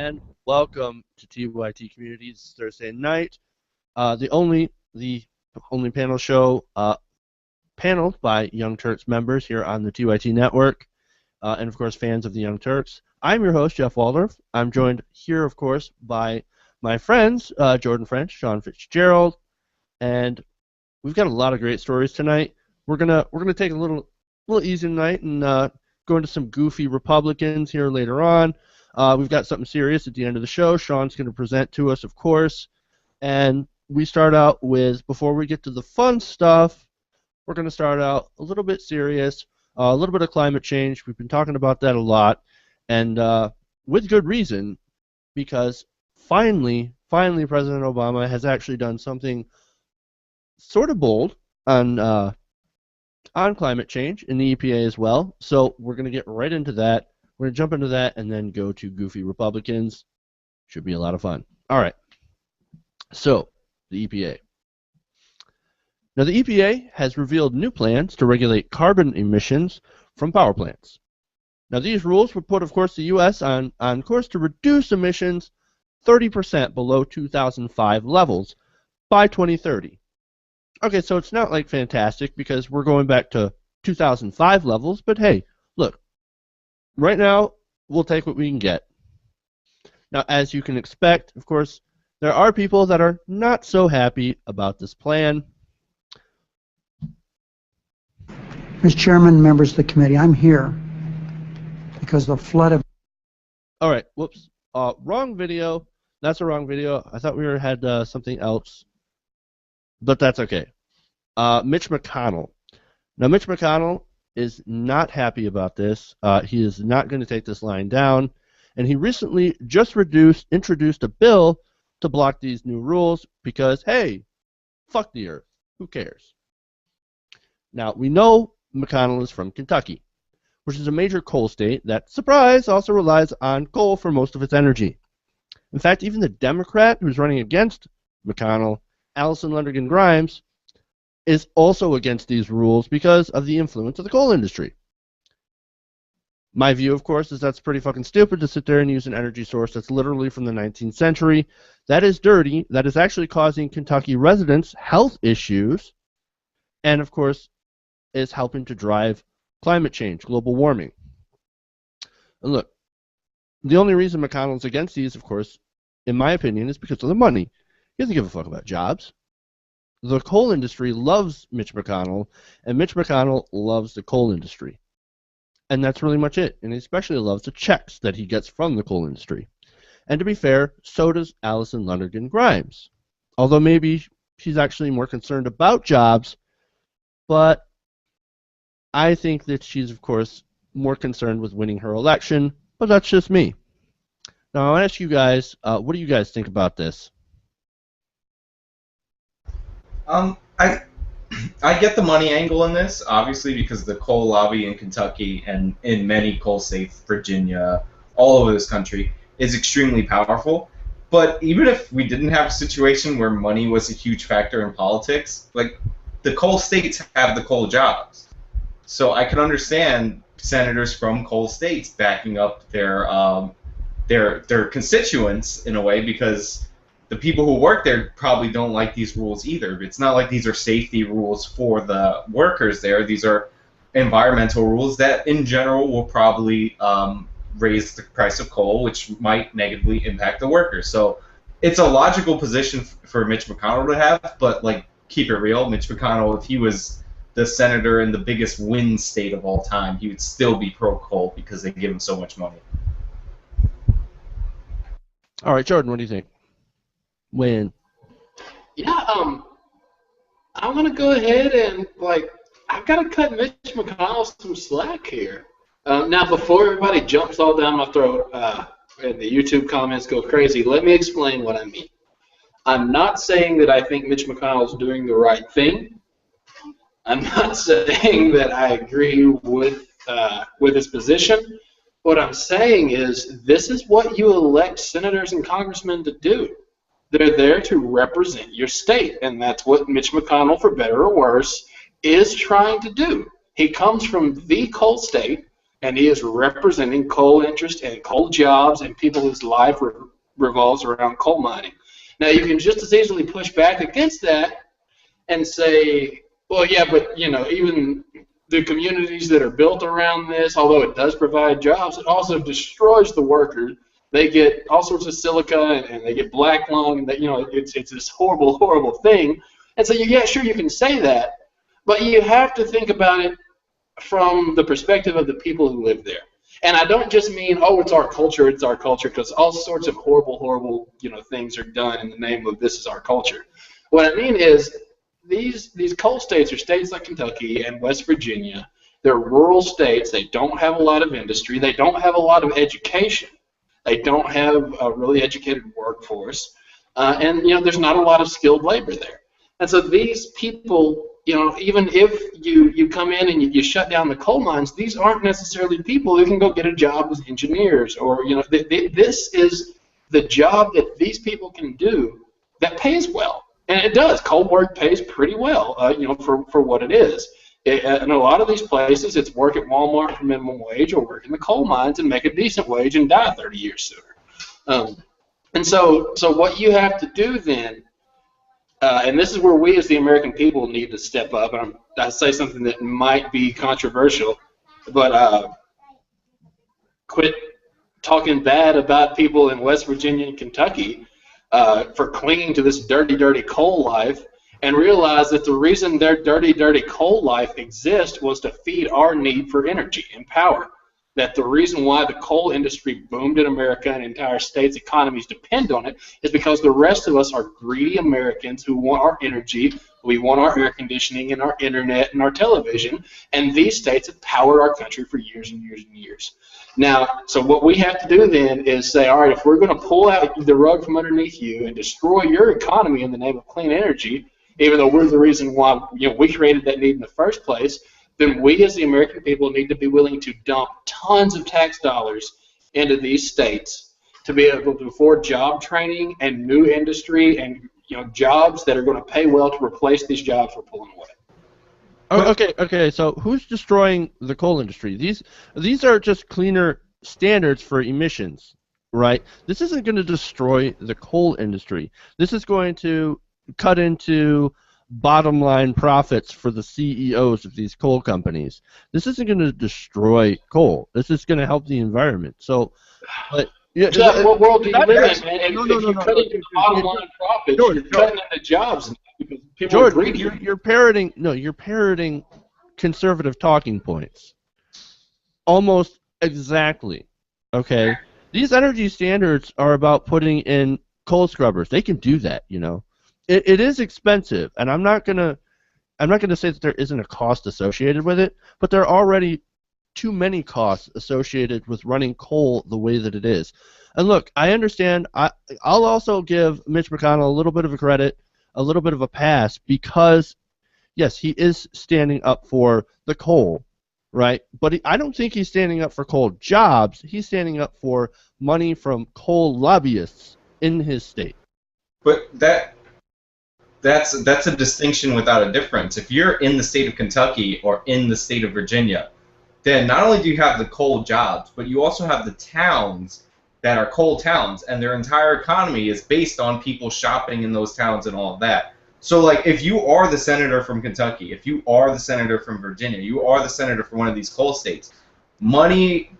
and welcome to TYT Community. It's Thursday night. The only panel show paneled by Young Turks members here on the TYT Network, and of course fans of the Young Turks. I'm your host, Jeff Waldorf. I'm joined here, of course, by my friends, Jordan French, Sean Fitzgerald, and we've got a lot of great stories tonight. We're gonna take a little easy tonight and go into some goofy Republicans here later on. We've got something serious at the end of the show. Sean's going to present to us, of course. And we start out with, before we get to the fun stuff, we're going to start out a little bit serious, a little bit of climate change. We've been talking about that a lot, and with good reason, because finally, President Obama has actually done something sort of bold on climate change in the EPA as well. So we're going to get right into that. We're going to jump into that and then go to goofy Republicans. Should be a lot of fun. All right. So, the EPA. Now, the EPA has revealed new plans to regulate carbon emissions from power plants. Now, these rules would put, of course, the U.S. on course to reduce emissions 30% below 2005 levels by 2030. Okay, so it's not like fantastic because we're going back to 2005 levels, but hey, look. Right now, we'll take what we can get. Now, as you can expect, of course, there are people that are not so happy about this plan. Mr. Chairman, members of the committee, I'm here because the flood of... All right, whoops. Wrong video. That's a wrong video. I thought we had something else, but that's okay. Mitch McConnell. Now, Mitch McConnell is not happy about this. He is not going to take this line down, and he recently just introduced a bill to block these new rules because, hey, fuck the earth. Who cares? Now, we know McConnell is from Kentucky, which is a major coal state that, surprise, also relies on coal for most of its energy. In fact, even the Democrat who's running against McConnell, Allison Lundergan Grimes, is also against these rules because of the influence of the coal industry. My view, of course, is that's pretty fucking stupid to sit there and use an energy source that's literally from the 19th century. That is dirty. That is actually causing Kentucky residents health issues, and of course, is helping to drive climate change, global warming. And look, the only reason McConnell's against these, of course, in my opinion, is because of the money. He doesn't give a fuck about jobs. The coal industry loves Mitch McConnell, and Mitch McConnell loves the coal industry. And that's really much it. And he especially loves the checks that he gets from the coal industry. And to be fair, so does Allison Lundergan Grimes. Although maybe she's actually more concerned about jobs, but I think that she's, of course, more concerned with winning her election, but that's just me. Now, I want to ask you guys, what do you guys think about this? I get the money angle in this, obviously, because the coal lobby in Kentucky and in many coal states, Virginia, all over this country, is extremely powerful. But even if we didn't have a situation where money was a huge factor in politics, like, the coal states have the coal jobs. So I can understand senators from coal states backing up their constituents in a way, because the people who work there probably don't like these rules either. It's not like these are safety rules for the workers there. These are environmental rules that, in general, will probably raise the price of coal, which might negatively impact the workers. So it's a logical position for Mitch McConnell to have, but, like, keep it real. Mitch McConnell, if he was the senator in the biggest win state of all time, he would still be pro-coal because they give him so much money. All right, Jordan, what do you think? Win. Yeah, I'm gonna go ahead and I've got to cut Mitch McConnell some slack here. Now, before everybody jumps all down my throat and the YouTube comments go crazy, let me explain what I mean. I'm not saying that I think Mitch McConnell's doing the right thing. I'm not saying that I agree with his position. What I'm saying is this is what you elect senators and congressmen to do. They're there to represent your state, and that's what Mitch McConnell, for better or worse, is trying to do. He comes from the coal state, and he is representing coal interest and coal jobs and people whose life revolves around coal mining. Now, you can just as easily push back against that and say, well, yeah, but even the communities that are built around this, although it does provide jobs, it also destroys the workers. They get all sorts of silica and they get black lung, and it's this horrible, horrible thing. And so, yeah, sure, you can say that, but you have to think about it from the perspective of the people who live there. And I don't just mean, oh, it's our culture, because all sorts of horrible, horrible, things are done in the name of this is our culture. What I mean is these coal states are states like Kentucky and West Virginia. They're rural states. They don't have a lot of industry. They don't have a lot of education. They don't have a really educated workforce. And there's not a lot of skilled labor there. And so these people, even if you come in and you shut down the coal mines, these aren't necessarily people who can go get a job as engineers, or this is the job that these people can do that pays well, and it does. Coal work pays pretty well, for what it is. In a lot of these places, it's work at Walmart for minimum wage, or work in the coal mines and make a decent wage and die 30 years sooner. And so what you have to do then. And this is where we as the American people need to step up. And I say something that might be controversial, but quit talking bad about people in West Virginia and Kentucky for clinging to this dirty, dirty coal life, and realize that the reason their dirty, dirty coal life exists was to feed our need for energy and power. That the reason why the coal industry boomed in America and entire states' economies depend on it is because the rest of us are greedy Americans who want our energy, we want our air conditioning and our internet and our television, and these states have powered our country for years and years and years. Now, so what we have to do then is say, all right, if we're going to pull out the rug from underneath you and destroy your economy in the name of clean energy, even though we're the reason why we created that need in the first place, then we as the American people need to be willing to dump tons of tax dollars into these states to be able to afford job training and new industry and jobs that are going to pay well to replace these jobs we're pulling away. Okay. So who's destroying the coal industry? These are just cleaner standards for emissions, right? This isn't going to destroy the coal industry. This is going to cut into bottom line profits for the CEOs of these coal companies. This isn't going to destroy coal. This is going to help the environment. So, but Jeff, what world do you live in, man? And if you cut into the bottom line profits, you're cutting into jobs because people are greedy. You're parroting conservative talking points. Almost exactly. Okay? These energy standards are about putting in coal scrubbers. They can do that, It is expensive, and I'm not gonna say that there isn't a cost associated with it, but there are already too many costs associated with running coal the way that it is. And look, I understand. I'll also give Mitch McConnell a little bit of a credit, a little bit of a pass, because yes, he is standing up for the coal, right? But I don't think he's standing up for coal jobs. He's standing up for money from coal lobbyists in his state. But that's a distinction without a difference. If you're in the state of Kentucky or in the state of Virginia, then not only do you have the coal jobs, but you also have the towns that are coal towns, and their entire economy is based on people shopping in those towns and all of that. So, like, if you are the senator from Kentucky, if you are the senator from Virginia, you are the senator from one of these coal states, money,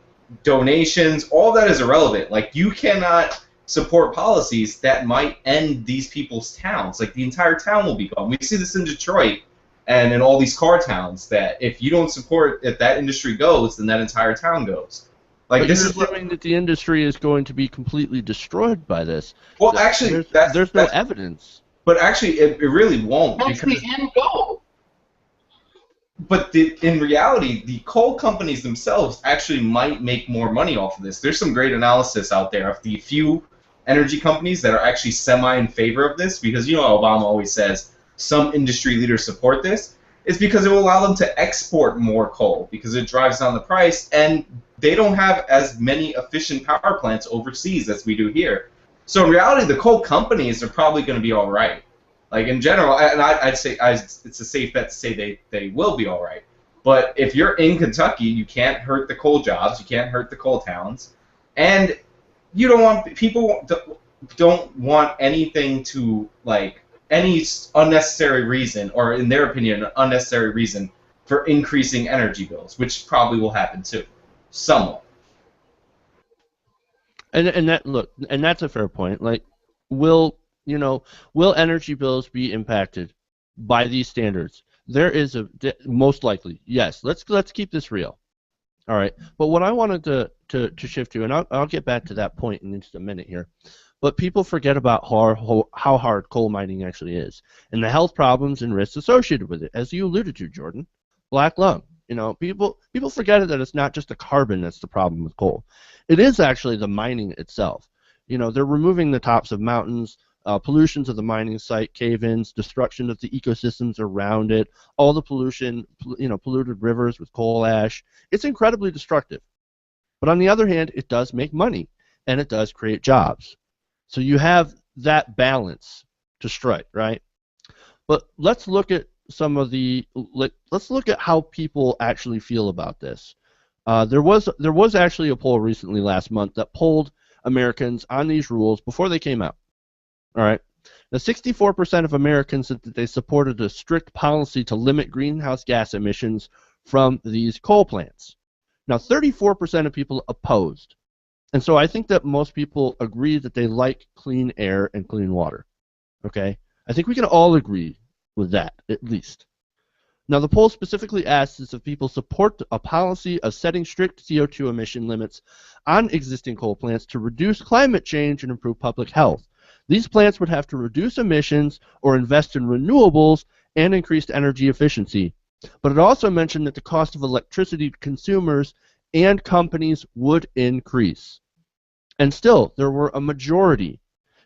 donations, all that is irrelevant. Like, you cannot support policies that might end these people's towns. Like, the entire town will be gone. We see this in Detroit and in all these car towns, that if you don't support, if that industry goes, then that entire town goes. Like, but this you're is assuming that the industry is going to be completely destroyed by this. Well, actually, there's no evidence. But actually, it really won't. That's the end goal. But in reality, the coal companies themselves actually might make more money off of this. There's some great analysis out there of the few energy companies that are actually semi in favor of this, because Obama always says some industry leaders support this. It's because it will allow them to export more coal because it drives down the price, and they don't have as many efficient power plants overseas as we do here. So in reality, the coal companies are probably going to be all right. Like, in general, and I'd say it's a safe bet to say they will be all right. But if you're in Kentucky, you can't hurt the coal jobs, you can't hurt the coal towns, and you don't want people don't want anything to like any unnecessary reason, or in their opinion, an unnecessary reason for increasing energy bills, which probably will happen too, somewhat. And that look, and that's a fair point. Like, will will energy bills be impacted by these standards? There is most likely, yes. Let's keep this real. All right. But what I wanted to shift to, and I'll get back to that point in just a minute here. But people forget about how hard coal mining actually is, and the health problems and risks associated with it, as you alluded to, Jordan. Black lung. People forget that it's not just the carbon that's the problem with coal. It is actually the mining itself. They're removing the tops of mountains, pollutions of the mining site, cave-ins, destruction of the ecosystems around it, all the pollution, polluted rivers with coal ash. It's incredibly destructive. But on the other hand, it does make money, and it does create jobs. So you have that balance to strike, right? But let's look at let's look at how people actually feel about this. There was actually a poll recently last month that polled Americans on these rules before they came out. All right. Now, 64% of Americans said that they supported a strict policy to limit greenhouse gas emissions from these coal plants. Now, 34% of people opposed. And so I think that most people agree that they like clean air and clean water. Okay? I think we can all agree with that, at least. Now, the poll specifically asks if people support a policy of setting strict CO2 emission limits on existing coal plants to reduce climate change and improve public health. These plants would have to reduce emissions or invest in renewables and increased energy efficiency. But it also mentioned that the cost of electricity to consumers and companies would increase. And still, there were a majority.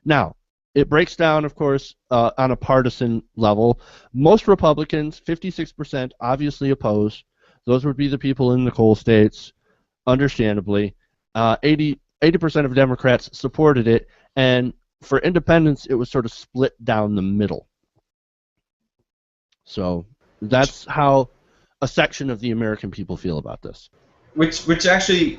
Now, it breaks down, of course, on a partisan level. Most Republicans, 56%, obviously oppose. Those would be the people in the coal states, understandably. 80% of Democrats supported it, and for independents, it was sort of split down the middle. So that's how a section of the American people feel about this. Which actually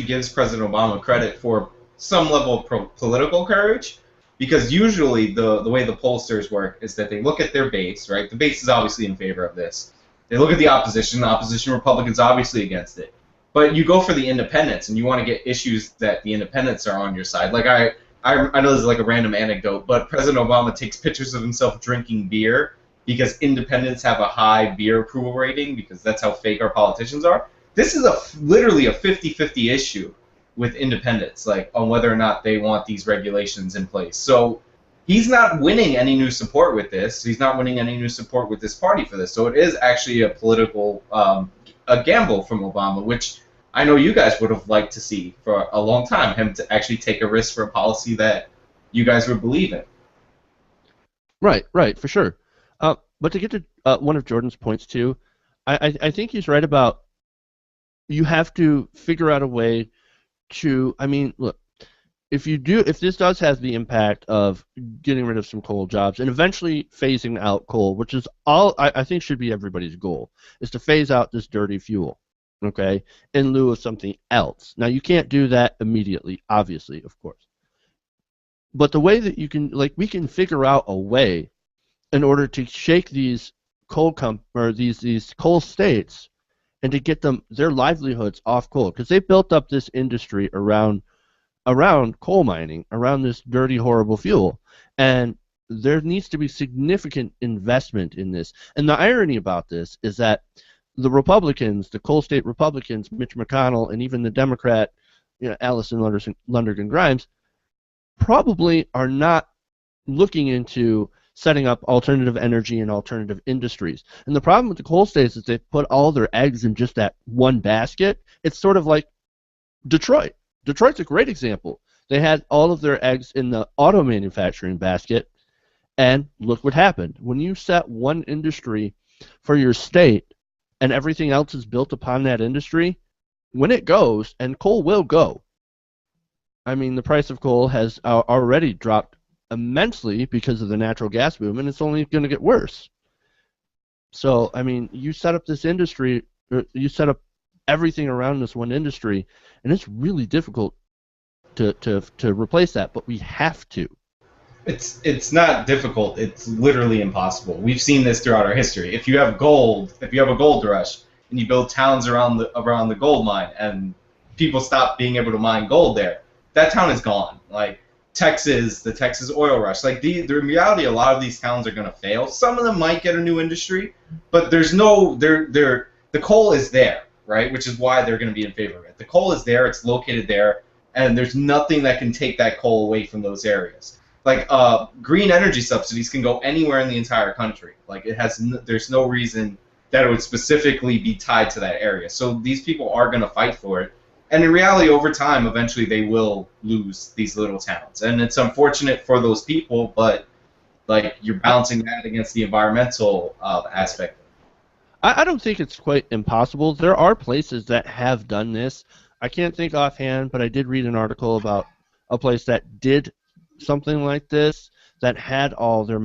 gives President Obama credit for some level of political courage, because usually the way the pollsters work is that they look at their base, right? The base is obviously in favor of this. They look at the opposition Republicans obviously against it. But you go for the independents, and you want to get issues that the independents are on your side. Like I know this is like a random anecdote, but President Obama takes pictures of himself drinking beer because independents have a high beer approval rating, because that's how fake our politicians are. This is literally a 50-50 issue with independents, like on whether or not they want these regulations in place. So he's not winning any new support with this. He's not winning any new support with this party for this. So it is actually a political a gamble from Obama, which I know you guys would have liked to see for a long time, him to actually take a risk for a policy that you guys would believe in. Right, for sure. But to get to one of Jordan's points too, I think he's right about you have to figure out a way to, I mean, look, if this does have the impact of getting rid of some coal jobs and eventually phasing out coal, which is all I think should be everybody's goal, is to phase out this dirty fuel, okay, in lieu of something else. Now, you can't do that immediately, obviously, of course. But the way that you can, like, we can figure out a way in order to shake these these coal states and to get them their livelihoods off coal, because they built up this industry around coal mining, around this dirty, horrible fuel, and there needs to be significant investment in this. And the irony about this is that the Republicans, the coal state Republicans, Mitch McConnell, and even the Democrat, Allison Lundergan Grimes, probably are not looking into setting up alternative energy and alternative industries. And the problem with the coal states is they put all their eggs in just that one basket. It's sort of like Detroit. Detroit's a great example. They had all of their eggs in the auto manufacturing basket, and look what happened. When you set one industry for your state and everything else is built upon that industry, when it goes, and coal will go, I mean, the price of coal has already dropped immensely because of the natural gas boom, and it's only going to get worse. So, I mean, you set up this industry, you set up everything around this one industry, and it's really difficult to replace that, but we have to. It's not difficult. It's literally impossible. We've seen this throughout our history. If you have gold, if you have a gold rush, and you build towns around the gold mine, and people stop being able to mine gold there, that town is gone. Like Texas, the Texas oil rush. Like the reality, a lot of these towns are going to fail. Some of them might get a new industry, but there's no the coal is there, right? Which is why they're going to be in favor of it. The coal is there. It's located there, and there's nothing that can take that coal away from those areas. Like green energy subsidies can go anywhere in the entire country. Like there's no reason that it would specifically be tied to that area. So these people are going to fight for it. And in reality, over time, eventually they will lose these little towns. And it's unfortunate for those people, but like you're balancing that against the environmental aspect. I don't think it's quite impossible. There are places that have done this. I can't think offhand, but I did read an article about a place that did something like this, that had all their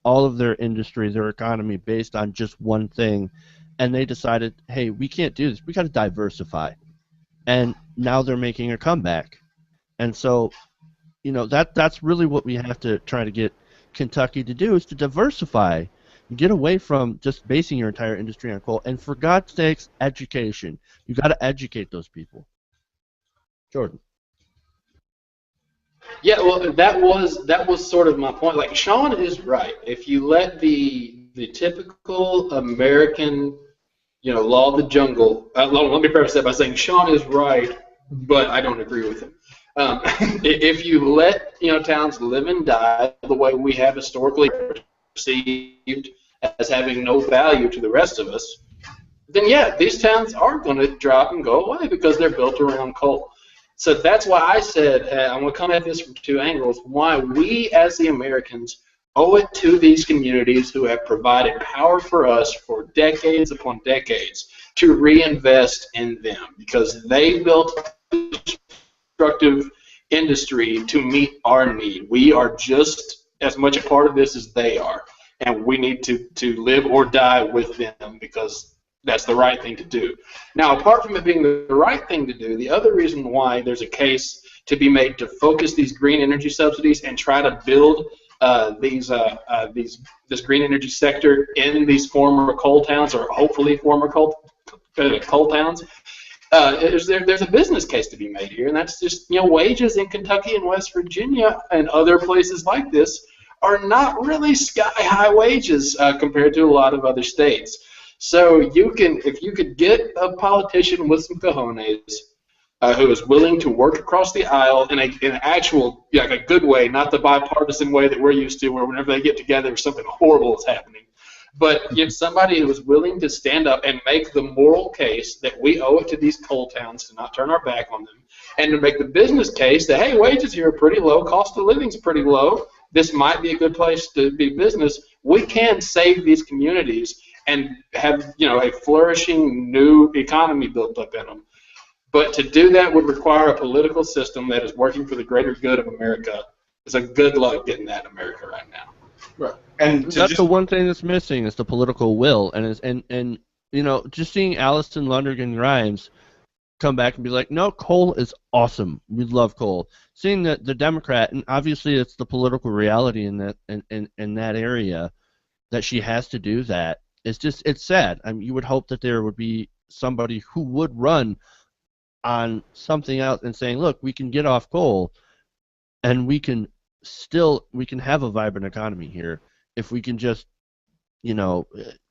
all of their industry, their economy based on just one thing, and they decided, hey, we can't do this. We got to diversify. And now they're making a comeback. And so, that's really what we have to try to get Kentucky to do, is to diversify. Get away from just basing your entire industry on coal. And for God's sakes, education. You got to educate those people. Jordan. Yeah, well, that was sort of my point. Like, Sean is right. If you let the typical American, law of the jungle. Let me preface that by saying Sean is right, but I don't agree with him. If you let towns live and die the way we have historically perceived as having no value to the rest of us, then yeah, these towns are going to drop and go away because they're built around coal. So that's why I said I'm going to come at this from two angles. Why we as the Americans owe it to these communities who have provided power for us for decades upon decades to reinvest in them, because they built a destructive industry to meet our need. We are just as much a part of this as they are, and we need to live or die with them because that's the right thing to do. Now, apart from it being the right thing to do, the other reason why there's a case to be made to focus these green energy subsidies and try to build this green energy sector in these former coal towns, or hopefully former coal towns, there's a business case to be made here, and that's just wages in Kentucky and West Virginia and other places like this are not really sky-high wages compared to a lot of other states. So if you could get a politician with some cojones who is willing to work across the aisle in an actual, like a good way, not the bipartisan way that we're used to, where whenever they get together, something horrible is happening. But if somebody who is willing to stand up and make the moral case that we owe it to these coal towns to not turn our back on them, and to make the business case that, hey, wages here are pretty low, cost of living is pretty low, this might be a good place to be business, we can save these communities and have a flourishing new economy built up in them. But to do that would require a political system that is working for the greater good of America. It's a good luck getting that in America right now. Right. And that's the one thing that's missing, is the political will. And just seeing Allison Lundergan Grimes come back and be like, no, coal is awesome. We love coal. Seeing the Democrat, and obviously it's the political reality in that area, that she has to do that. It's sad. I mean, you would hope that there would be somebody who would run on something else and saying, look, we can get off coal, and we can have a vibrant economy here if we can just,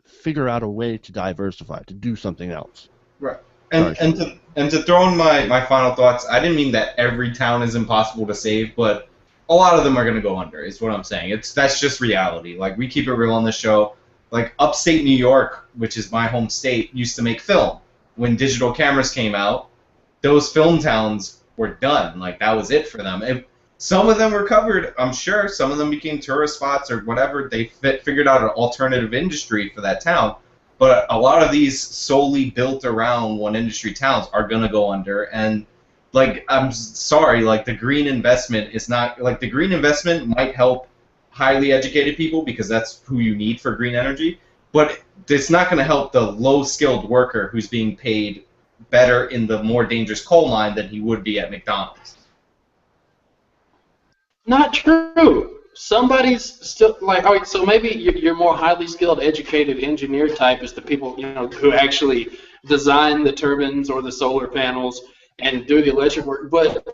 figure out a way to diversify, to do something else. Right. And to throw in my final thoughts, I didn't mean that every town is impossible to save, but a lot of them are going to go under, is what I'm saying. That's just reality. Like, we keep it real on this show. Like, upstate New York, which is my home state, used to make film. When digital cameras came out, those film towns were done. Like, that was it for them. And some of them recovered, I'm sure. Some of them became tourist spots or whatever. They figured out an alternative industry for that town. But a lot of these solely built around one industry towns are going to go under. And, like, I'm sorry, like, the green investment is not, like, the green investment might help highly educated people because that's who you need for green energy. but it's not going to help the low-skilled worker who's being paid better in the more dangerous coal mine than he would be at McDonald's. Not true. Somebody's still like, all right, so maybe your more highly skilled, educated engineer type is the people, who actually design the turbines or the solar panels and do the electric work. But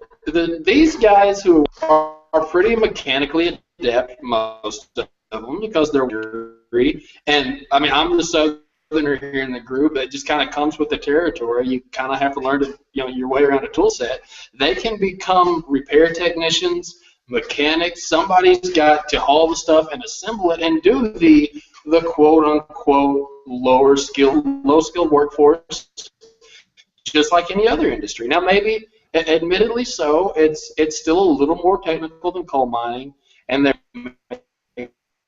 these guys who are pretty mechanically adept, most of them, because they're weary, and I mean, I'm the southerner here in the group. It just kind of comes with the territory. You kind of have to learn to, your way around a tool set. They can become repair technicians, mechanics. Somebody's got to haul the stuff and assemble it and do the quote unquote low skilled workforce, just like any other industry. Now maybe, admittedly so, it's still a little more technical than coal mining, and they're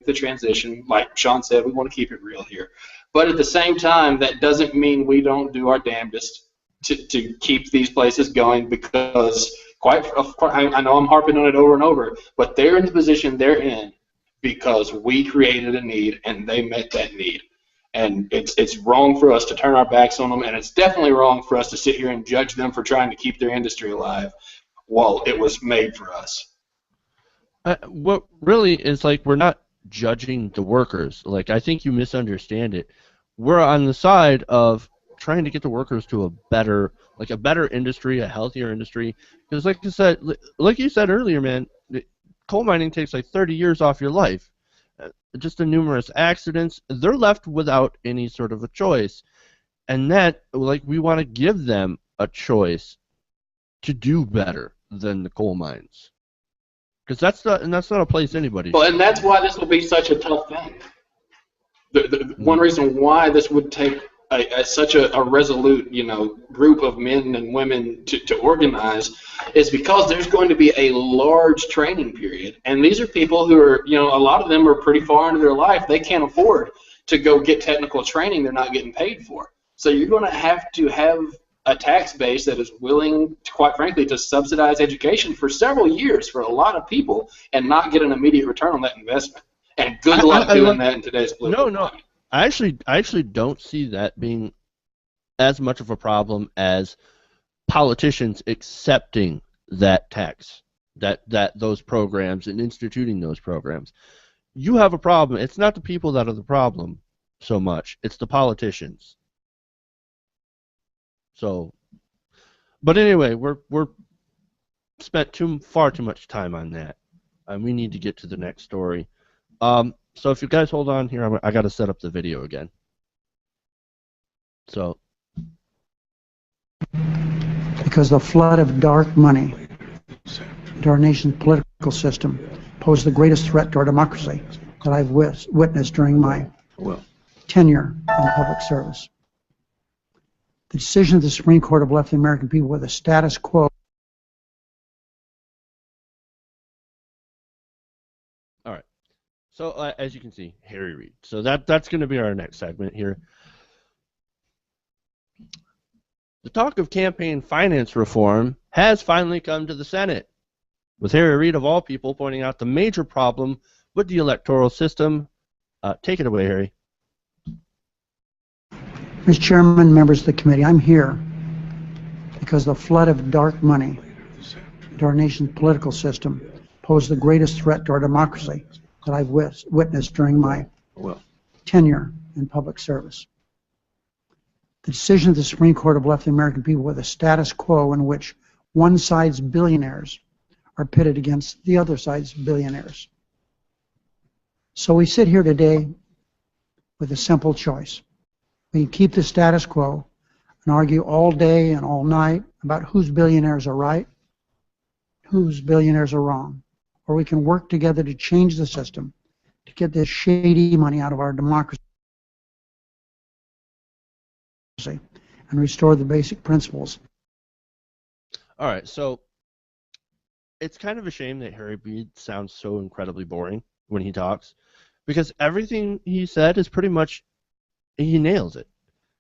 the transition, like Sean said, we want to keep it real here. But at the same time, that doesn't mean we don't do our damnedest to keep these places going, because I know I'm harping on it over and over, but they're in the position they're in because we created a need and they met that need. And it's wrong for us to turn our backs on them, and it's definitely wrong for us to sit here and judge them for trying to keep their industry alive while it was made for us. What really is, like, we're not judging the workers. Like, I think you misunderstand it. We're on the side of trying to get the workers to a better industry, a healthier industry. Because, like you said earlier, man, coal mining takes like 30 years off your life. Just the numerous accidents, they're left without any sort of a choice. And that, like, we want to give them a choice to do better than the coal mines. Because that's not a place anybody. Well, and that's why this will be such a tough thing. The one reason why this would take such a resolute, group of men and women to organize is because there's going to be a large training period, and these are people who are, a lot of them are pretty far into their life. They can't afford to go get technical training they're not getting paid for. So you're going to have a tax base that is willing, quite frankly, to subsidize education for several years for a lot of people and not get an immediate return on that investment. And good luck doing that in today's political climate. I actually don't see that being as much of a problem as politicians accepting that tax, that those programs and instituting those programs. You have a problem. It's not the people that are the problem so much. It's the politicians. So, but anyway, we're spent far too much time on that, and we need to get to the next story. So if you guys hold on here, I got to set up the video again. So, because the flood of dark money into our nation's political system posed the greatest threat to our democracy that I've witnessed during my tenure in public service. The decision of the Supreme Court have left the American people with a status quo. All right. So as you can see, Harry Reid. So that's going to be our next segment here. The talk of campaign finance reform has finally come to the Senate, with Harry Reid, of all people, pointing out the major problem with the electoral system. Take it away, Harry. Mr. Chairman, members of the committee, I'm here because the flood of dark money into our nation's political system posed the greatest threat to our democracy that I've witnessed during my tenure in public service. The decision of the Supreme Court have left the American people with a status quo in which one side's billionaires are pitted against the other side's billionaires. So we sit here today with a simple choice. We can keep the status quo and argue all day and all night about whose billionaires are right, whose billionaires are wrong. Or we can work together to change the system, to get this shady money out of our democracy and restore the basic principles. All right, so it's kind of a shame that Harry Reid sounds so incredibly boring when he talks, because everything he said is pretty much, he nails it.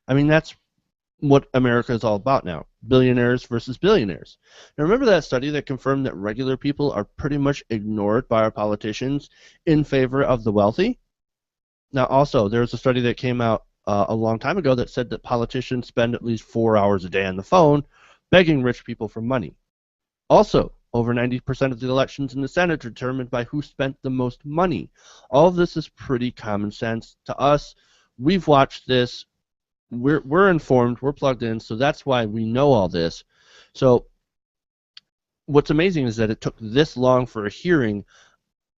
I mean, that's what America is all about now, billionaires versus billionaires. Now, remember that study that confirmed that regular people are pretty much ignored by our politicians in favor of the wealthy? Now, also, there was a study that came out a long time ago that said that politicians spend at least 4 hours a day on the phone begging rich people for money. Also, over 90% of the elections in the Senate are determined by who spent the most money. All of this is pretty common sense to us. We've watched this. We're informed. We're plugged in, so that's why we know all this. So what's amazing is that it took this long for a hearing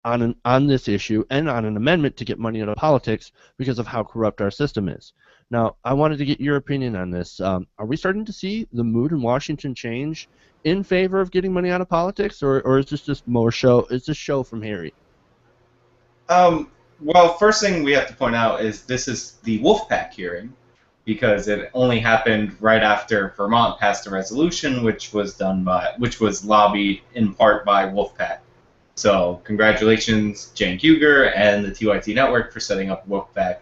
on this issue and on an amendment to get money out of politics because of how corrupt our system is. Now, I wanted to get your opinion on this. Are we starting to see the mood in Washington change in favor of getting money out of politics, or is this just more show? Is this show from Harry? Well, first thing we have to point out is this is the Wolfpack hearing, because it only happened right after Vermont passed a resolution, which was lobbied in part by Wolfpack. So congratulations, Jan Huger and the TYT Network for setting up Wolfpack.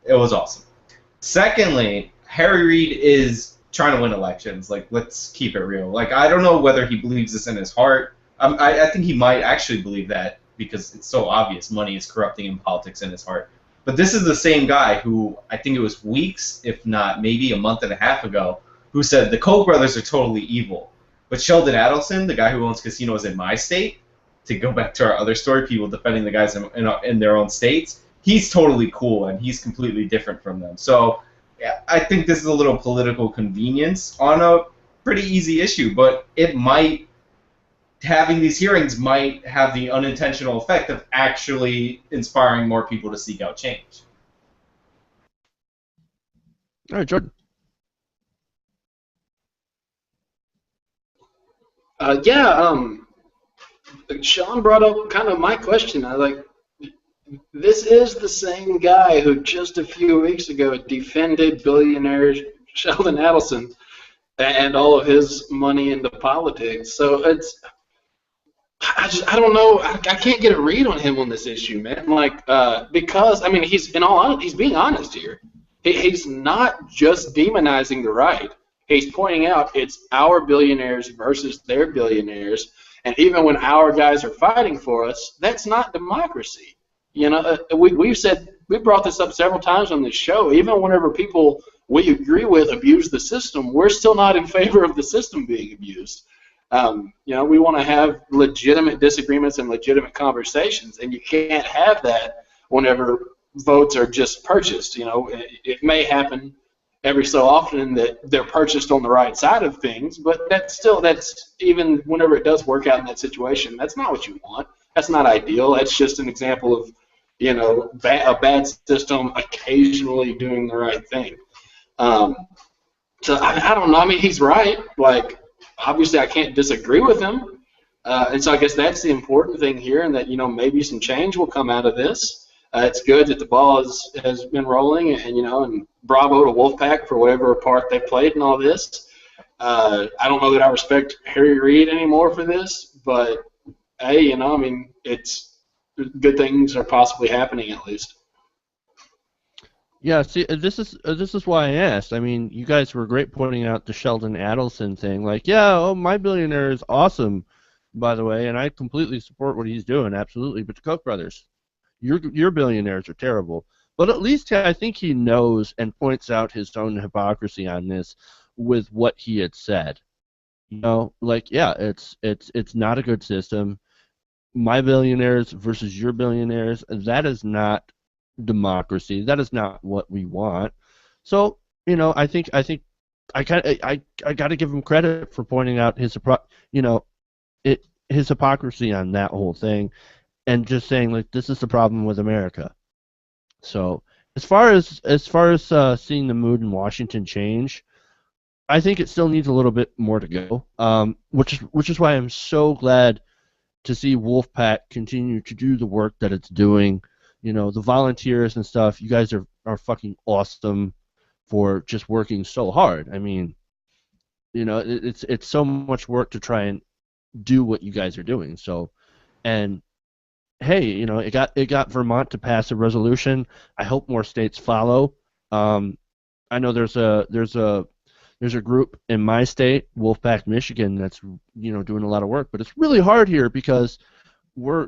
It was awesome. Secondly, Harry Reid is trying to win elections. Like, let's keep it real. Like, I don't know whether he believes this in his heart. I think he might actually believe that because it's so obvious money is corrupting in politics in his heart. But this is the same guy who, I think it was weeks, if not maybe a month and a half ago, who said the Koch brothers are totally evil. But Sheldon Adelson, the guy who owns casinos in my state, to go back to our other story, people defending the guys in their own states, he's totally cool and he's completely different from them. So yeah, I think this is a little political convenience on a pretty easy issue, but having these hearings might have the unintentional effect of actually inspiring more people to seek out change. All right, Jordan. Sean brought up kind of my question. This is the same guy who just a few weeks ago defended billionaire Sheldon Adelson and all of his money into politics. So I don't know. I can't get a read on him on this issue, man. Because I mean, he's being honest here. He's not just demonizing the right. He's pointing out it's our billionaires versus their billionaires. And even when our guys are fighting for us, that's not democracy. You know, we brought this up several times on this show. Even whenever people we agree with abuse the system, we're still not in favor of the system being abused. We want to have legitimate disagreements and legitimate conversations, and you can't have that whenever votes are just purchased. You know, it may happen every so often that they're purchased on the right side of things, but that's even whenever it does work out in that situation, that's not what you want. That's not ideal. That's just an example of, a bad system occasionally doing the right thing. So I don't know. I mean, he's right. Like, obviously I can't disagree with him. And so I guess that's the important thing here, and that, maybe some change will come out of this. It's good that the ball has been rolling, and bravo to Wolfpack for whatever part they played in all this. I don't know that I respect Harry Reid anymore for this, but hey, it's good things are possibly happening at least. Yeah, see, this is why I asked. I mean, you guys were great pointing out the Sheldon Adelson thing. Like, yeah, my billionaire is awesome, by the way, and I completely support what he's doing, absolutely. But the Koch brothers, your billionaires are terrible. But at least I think he knows and points out his own hypocrisy on this with what he had said. It's not a good system. My billionaires versus your billionaires, that is not democracy. That is not what we want. So, I think I got to give him credit for pointing out his hypocrisy on that whole thing, and just saying, like, this is the problem with America. So as far as seeing the mood in Washington change, I think it still needs a little bit more to go. Which is why I'm so glad to see Wolfpack continue to do the work that it's doing. The volunteers and stuff. You guys are fucking awesome for just working so hard. I mean, it's so much work to try and do what you guys are doing. So, and hey, it got Vermont to pass a resolution. I hope more states follow. I know there's a group in my state, Wolfpack, Michigan, that's doing a lot of work, but it's really hard here because we're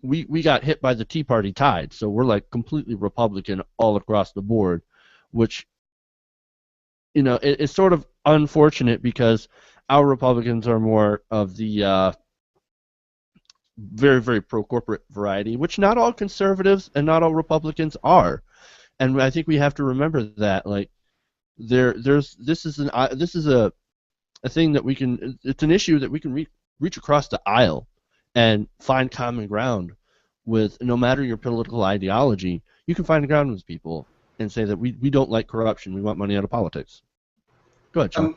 we got hit by the Tea Party tide, so we're like completely Republican all across the board, which it's sort of unfortunate because our Republicans are more of the very, very pro-corporate variety, which not all conservatives and not all Republicans are. And I think we have to remember that, like, this is a thing that it's an issue that we can reach across the aisle and find common ground with. No matter your political ideology, you can find ground with people and say that we don't like corruption, we want money out of politics. Go ahead, Sean.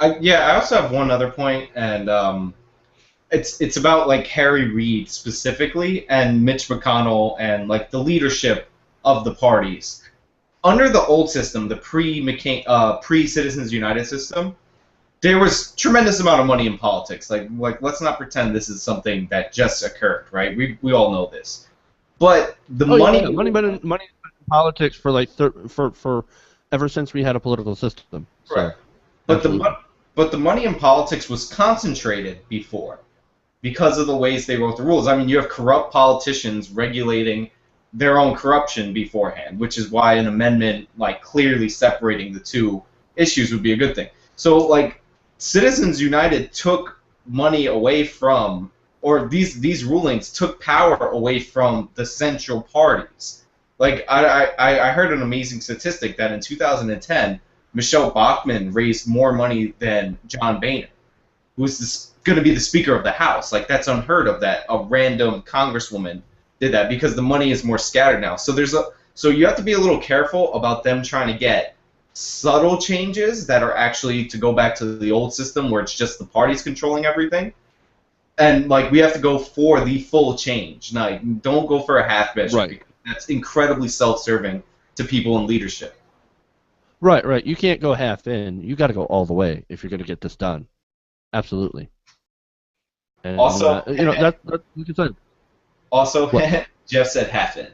I also have one other point, and it's about like Harry Reid specifically and Mitch McConnell and like the leadership of the parties. Under the old system, the pre-Citizens United system, there was tremendous amount of money in politics. Like let's not pretend this is something that just occurred, right? We all know this. But the money in politics for like for ever since we had a political system. Correct. So, but the money in politics was concentrated before because of the ways they wrote the rules. I mean, you have corrupt politicians regulating their own corruption beforehand, which is why an amendment like clearly separating the two issues would be a good thing. So like Citizens United took money away from, or these rulings took power away from the central parties. Like I heard an amazing statistic that in 2010, Michelle Bachmann raised more money than John Boehner, who's going to be the Speaker of the House. Like that's unheard of that a random congresswoman did that because the money is more scattered now. So so you have to be a little careful about them trying to get subtle changes that are actually to go back to the old system where it's just the parties controlling everything. And like we have to go for the full change. Now, don't go for a half measure. Right. That's incredibly self-serving to people in leadership. Right. You can't go half in. You got to go all the way if you're going to get this done. Absolutely. And, also, that's what you said. Also, Jeff said half in.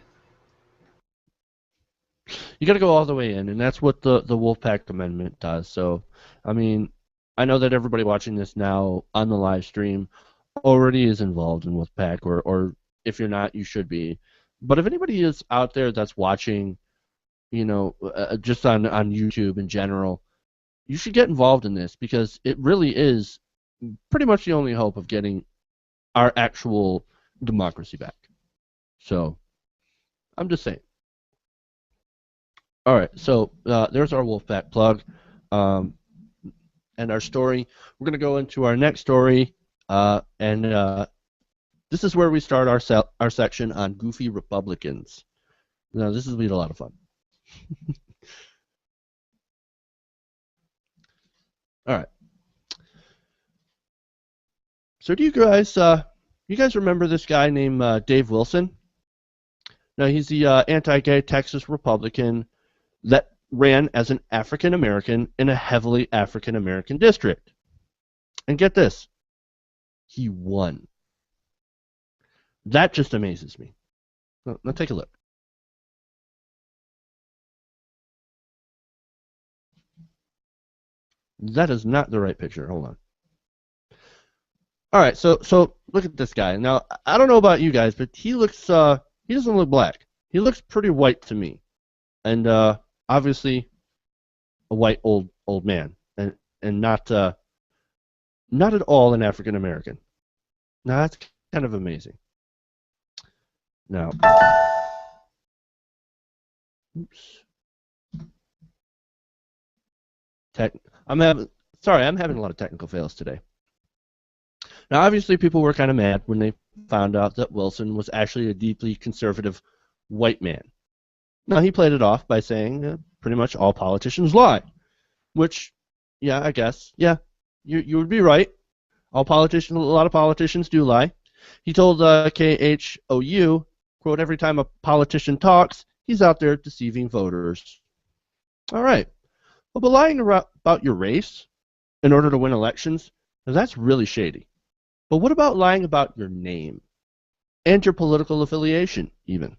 You got to go all the way in, and that's what the Wolfpack Amendment does. So, I mean, I know that everybody watching this now on the live stream already is involved in Wolfpack, or if you're not, you should be. But if anybody is out there that's watching, just on YouTube in general, you should get involved in this because it really is pretty much the only hope of getting our actual democracy back. So, I'm just saying. All right, so there's our Wolfpack plug and our story. We're going to go into our next story, and this is where we start our section on goofy Republicans. Now, this is going to be a lot of fun. All right. So do you guys remember this guy named Dave Wilson? Now, he's the anti-gay Texas Republican that ran as an African American in a heavily African American district. And get this, he won. That just amazes me. Now take a look. That is not the right picture. Hold on. All right, so look at this guy. Now, I don't know about you guys, but he doesn't look black. He looks pretty white to me. And obviously a white old man, and not at all an African American. Now that's kind of amazing. Now, oops. I'm having a lot of technical fails today. Now, obviously, people were kind of mad when they found out that Wilson was actually a deeply conservative white man. Now, he played it off by saying pretty much all politicians lie, which, yeah, I guess, yeah, you would be right. A lot of politicians do lie. He told KHOU, quote, every time a politician talks, he's out there deceiving voters. All right. Well, but lying about your race in order to win elections, that's really shady. But what about lying about your name and your political affiliation, even?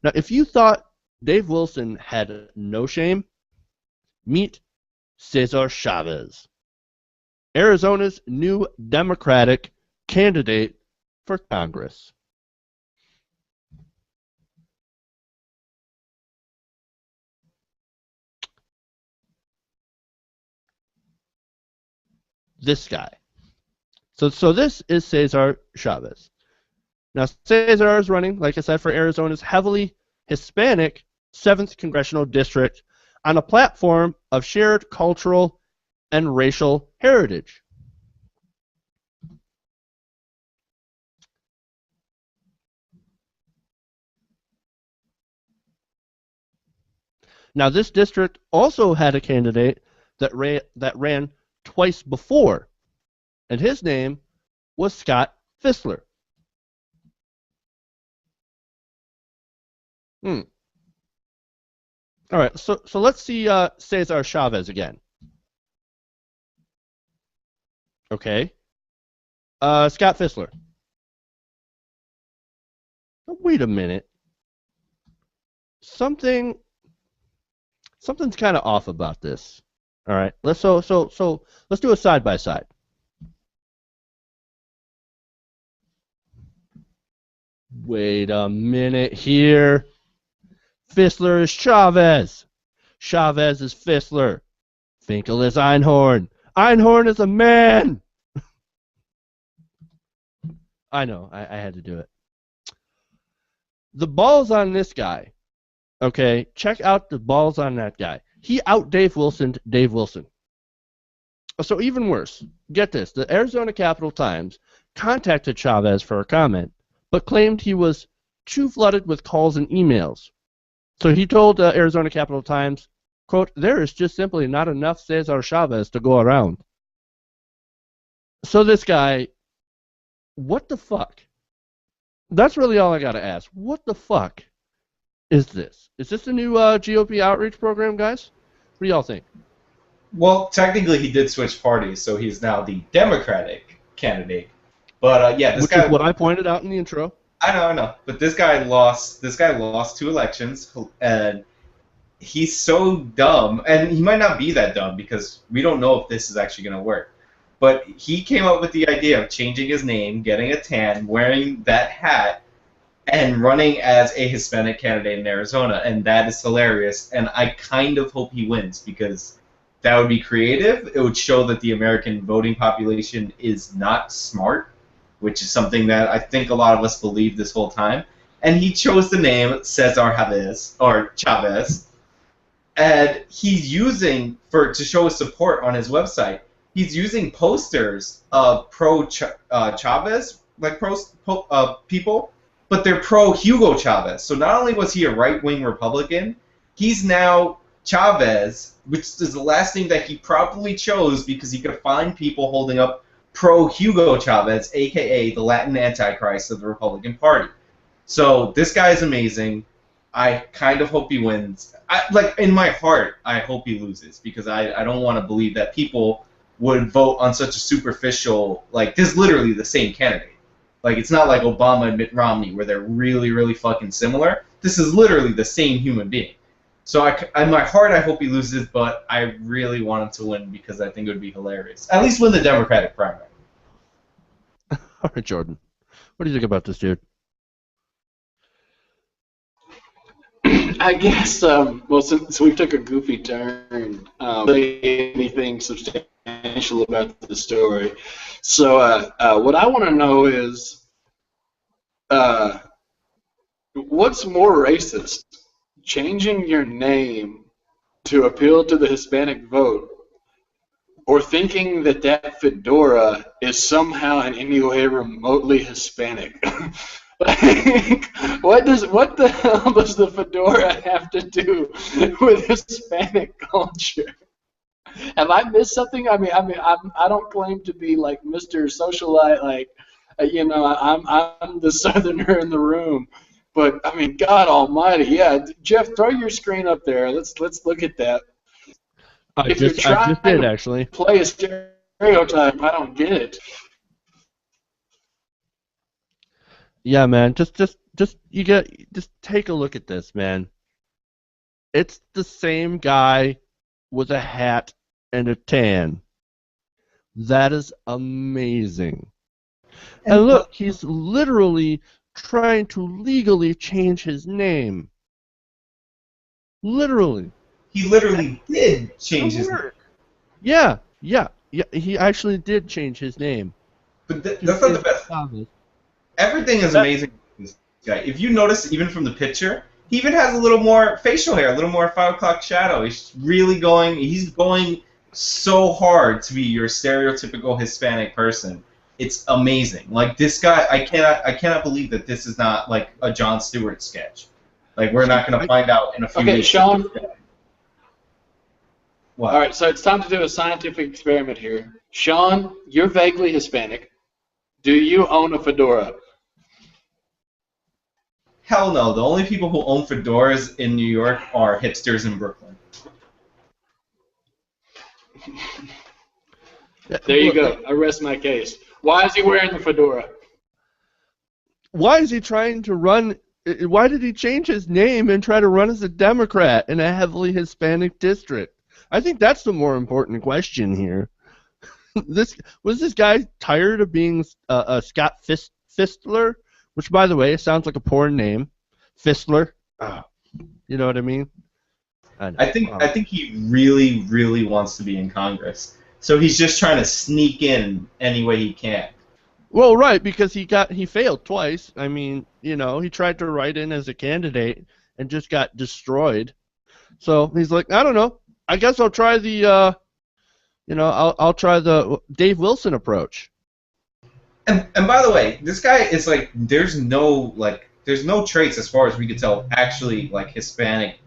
Now, if you thought Dave Wilson had no shame, meet Cesar Chavez, Arizona's new Democratic candidate for Congress. this guy. So this is Cesar Chavez. Now, Cesar is running, like I said, for Arizona's heavily Hispanic 7th Congressional District on a platform of shared cultural and racial heritage. Now, this district also had a candidate that ran twice before, and his name was Scott Fissler. All right, so let's see Cesar Chavez again. Okay. Scott Fissler. Oh, wait a minute. Something's kind of off about this. All right. Let's let's do a side by side. Wait a minute here. Fissler is Chavez. Chavez is Fissler. Finkel is Einhorn. Einhorn is a man. I know. I had to do it. The balls on this guy. Okay, check out the balls on that guy. He out Dave Wilsoned Dave Wilson. So even worse, get this. The Arizona Capital Times contacted Chavez for a comment, but claimed he was too flooded with calls and emails. So he told Arizona Capital Times, quote, "There is just simply not enough Cesar Chavez to go around." So this guy, what the fuck? That's really all I got to ask. What the fuck is this? Is this a new GOP outreach program, guys? What do y'all think? Well, technically he did switch parties, so he's now the Democratic candidate. But yeah, this Which guy. is what I pointed out in the intro. I know. But this guy lost 2 elections, and he's so dumb. And he might not be that dumb because we don't know if this is actually going to work. But he came up with the idea of changing his name, getting a tan, wearing that hat, and running as a Hispanic candidate in Arizona. And that is hilarious. And I kind of hope he wins because that would be creative. It would show that the American voting population is not smart, which is something that I think a lot of us believe this whole time. And he chose the name Cesar Chavez, and he's using to show his support on his website. He's using posters of pro-Chavez, like people, but they're pro-Hugo Chavez. So not only was he a right-wing Republican, he's now Chavez, which is the last name that he probably chose because he could find people holding up pro-Hugo Chavez, a.k.a. the Latin Antichrist of the Republican Party. So this guy is amazing. I kind of hope he wins. In my heart, I hope he loses because I don't want to believe that people would vote on such a superficial, this is literally the same candidate. It's not like Obama and Mitt Romney where they're really, really fucking similar. This is literally the same human being. So in my heart, I hope he loses, but I really want him to win because I think it would be hilarious. At least win the Democratic primary. All right, Jordan. What do you think about this dude? I guess, since we took a goofy turn, say anything substantial about the story. So what I want to know is, what's more racist? Changing your name to appeal to the Hispanic vote, or thinking that fedora is somehow in any way remotely Hispanic? What the hell does the fedora have to do with Hispanic culture? Have I missed something? I don't claim to be like Mr. Socialite, I'm the Southerner in the room. But God Almighty, yeah. Jeff, throw your screen up there. Let's look at that. I just did actually. Play a stereotype. I don't get it. Yeah, man. Just take a look at this, man. It's the same guy with a hat and a tan. That is amazing. And look, he's literally trying to legally change his name. Literally. He literally did change his name. Yeah. Yeah, he actually did change his name. But that's not the best. Everything is amazing with this guy. If you notice, even from the picture, he even has a little more facial hair, a little more 5 o'clock shadow. He's really going. He's going so hard to be your stereotypical Hispanic person. It's amazing. Like this guy, I cannot believe that this is not like a Jon Stewart sketch. Like we're not going to find out in a few weeks. Sean. What? All right, so it's time to do a scientific experiment here. Sean, you're vaguely Hispanic. Do you own a fedora? Hell no. The only people who own fedoras in New York are hipsters in Brooklyn. There you go. I rest my case. Why is he wearing the fedora? Why is he trying to run? Why did he change his name and try to run as a Democrat in a heavily Hispanic district? I think that's the more important question here. Was this guy tired of being Scott Fistler, which, by the way, sounds like a porn name, Fistler. You know what I mean? I think he really, really wants to be in Congress. So he's just trying to sneak in any way he can. Well, right, because he failed twice. I mean, you know, he tried to write in as a candidate and just got destroyed. So he's like, I don't know. I guess I'll try the, I'll try the Dave Wilson approach. And by the way, this guy is like, there's no traits as far as we could tell actually like Hispanic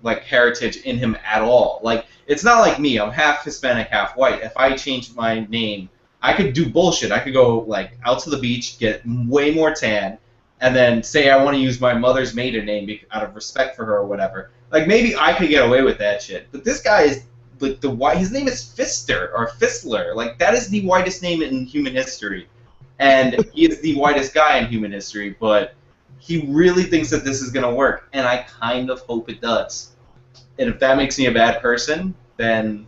like heritage in him at all. Like it's not like me. I'm half Hispanic, half white. If I changed my name, I could do bullshit. I could go like out to the beach, get way more tan, and then say I want to use my mother's maiden name out of respect for her or whatever. Like maybe I could get away with that shit. But this guy is like his name is Fister or Fistler. Like that is the whitest name in human history. And he is the whitest guy in human history, but he really thinks that this is going to work, and I kind of hope it does. And if that makes me a bad person, then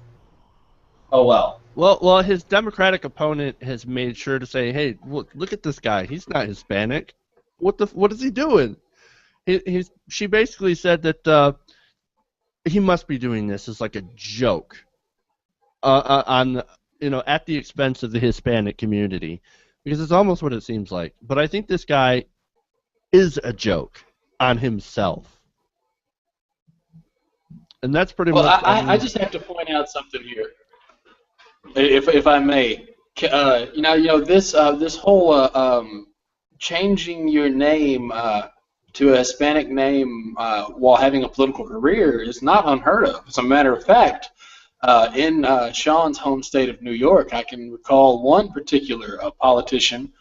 oh well. Well, his Democratic opponent has made sure to say, hey, look at this guy. He's not Hispanic. What is he doing? She basically said that he must be doing this as like a joke at the expense of the Hispanic community. Because it's almost what it seems like. But I think this guy is a joke on himself. And that's pretty much... I just have to point out something here, if I may. This whole changing your name to a Hispanic name while having a political career is not unheard of. As a matter of fact, in Sean's home state of New York, I can recall one particular politician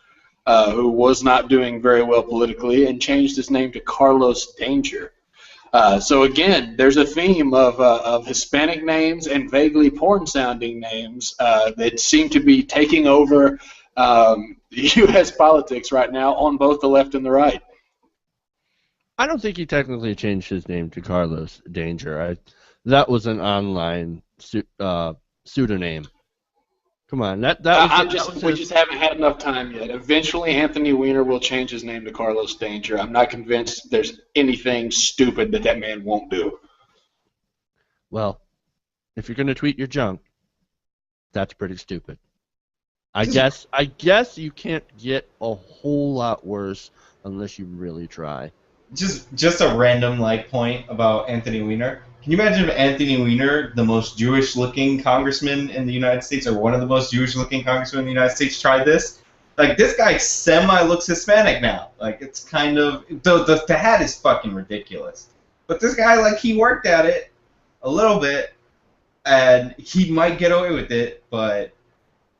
who was not doing very well politically and changed his name to Carlos Danger. So again, there's a theme of Hispanic names and vaguely porn-sounding names that seem to be taking over U.S. politics right now on both the left and the right. I don't think he technically changed his name to Carlos Danger. That was an online pseudonym. Come on, we just haven't had enough time yet. Eventually, Anthony Weiner will change his name to Carlos Danger. I'm not convinced there's anything stupid that man won't do. Well, if you're gonna tweet your junk, that's pretty stupid. I guess you can't get a whole lot worse unless you really try. Just a random point about Anthony Weiner. Can you imagine if Anthony Weiner, the most Jewish-looking congressman in the United States, or one of the most Jewish-looking congressmen in the United States, tried this? Like, this guy semi-looks Hispanic now. Like, it's kind of... The hat is fucking ridiculous. But this guy, he worked at it a little bit, and he might get away with it, but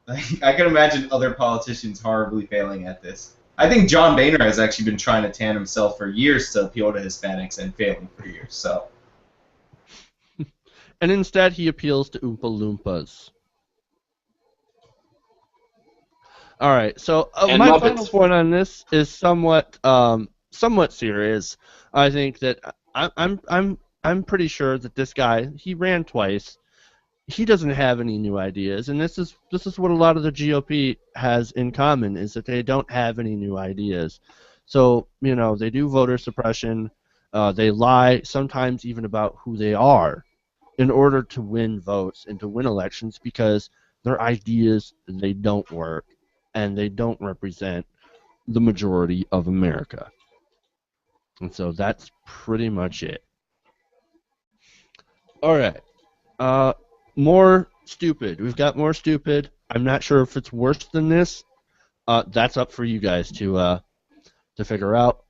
I can imagine other politicians horribly failing at this. I think John Boehner has actually been trying to tan himself for years to appeal to Hispanics and failing for years, so... And instead, he appeals to Oompa Loompas. All right, so my final point on this is somewhat serious. I think that I'm pretty sure that this guy, he ran twice. He doesn't have any new ideas, and this is what a lot of the GOP has in common, is that they don't have any new ideas. So they do voter suppression. They lie sometimes even about who they are, in order to win votes and to win elections, because Their ideas, they don't work, and they don't represent the majority of America. And so that's pretty much it. All right. More stupid. We've got more stupid. I'm not sure if it's worse than this. That's up for you guys to figure out.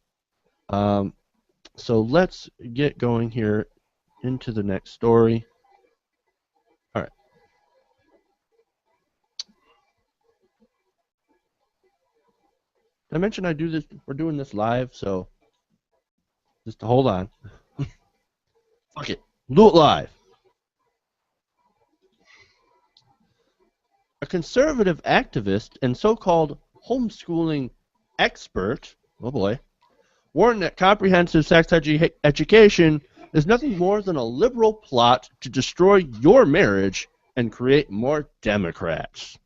So let's get going here into the next story. All right. Did I mention I do this? We're doing this live, so just hold on. Fuck it. Do it live. A conservative activist and so-called homeschooling expert, oh boy, warned that comprehensive sex education is nothing more than a liberal plot to destroy your marriage and create more Democrats.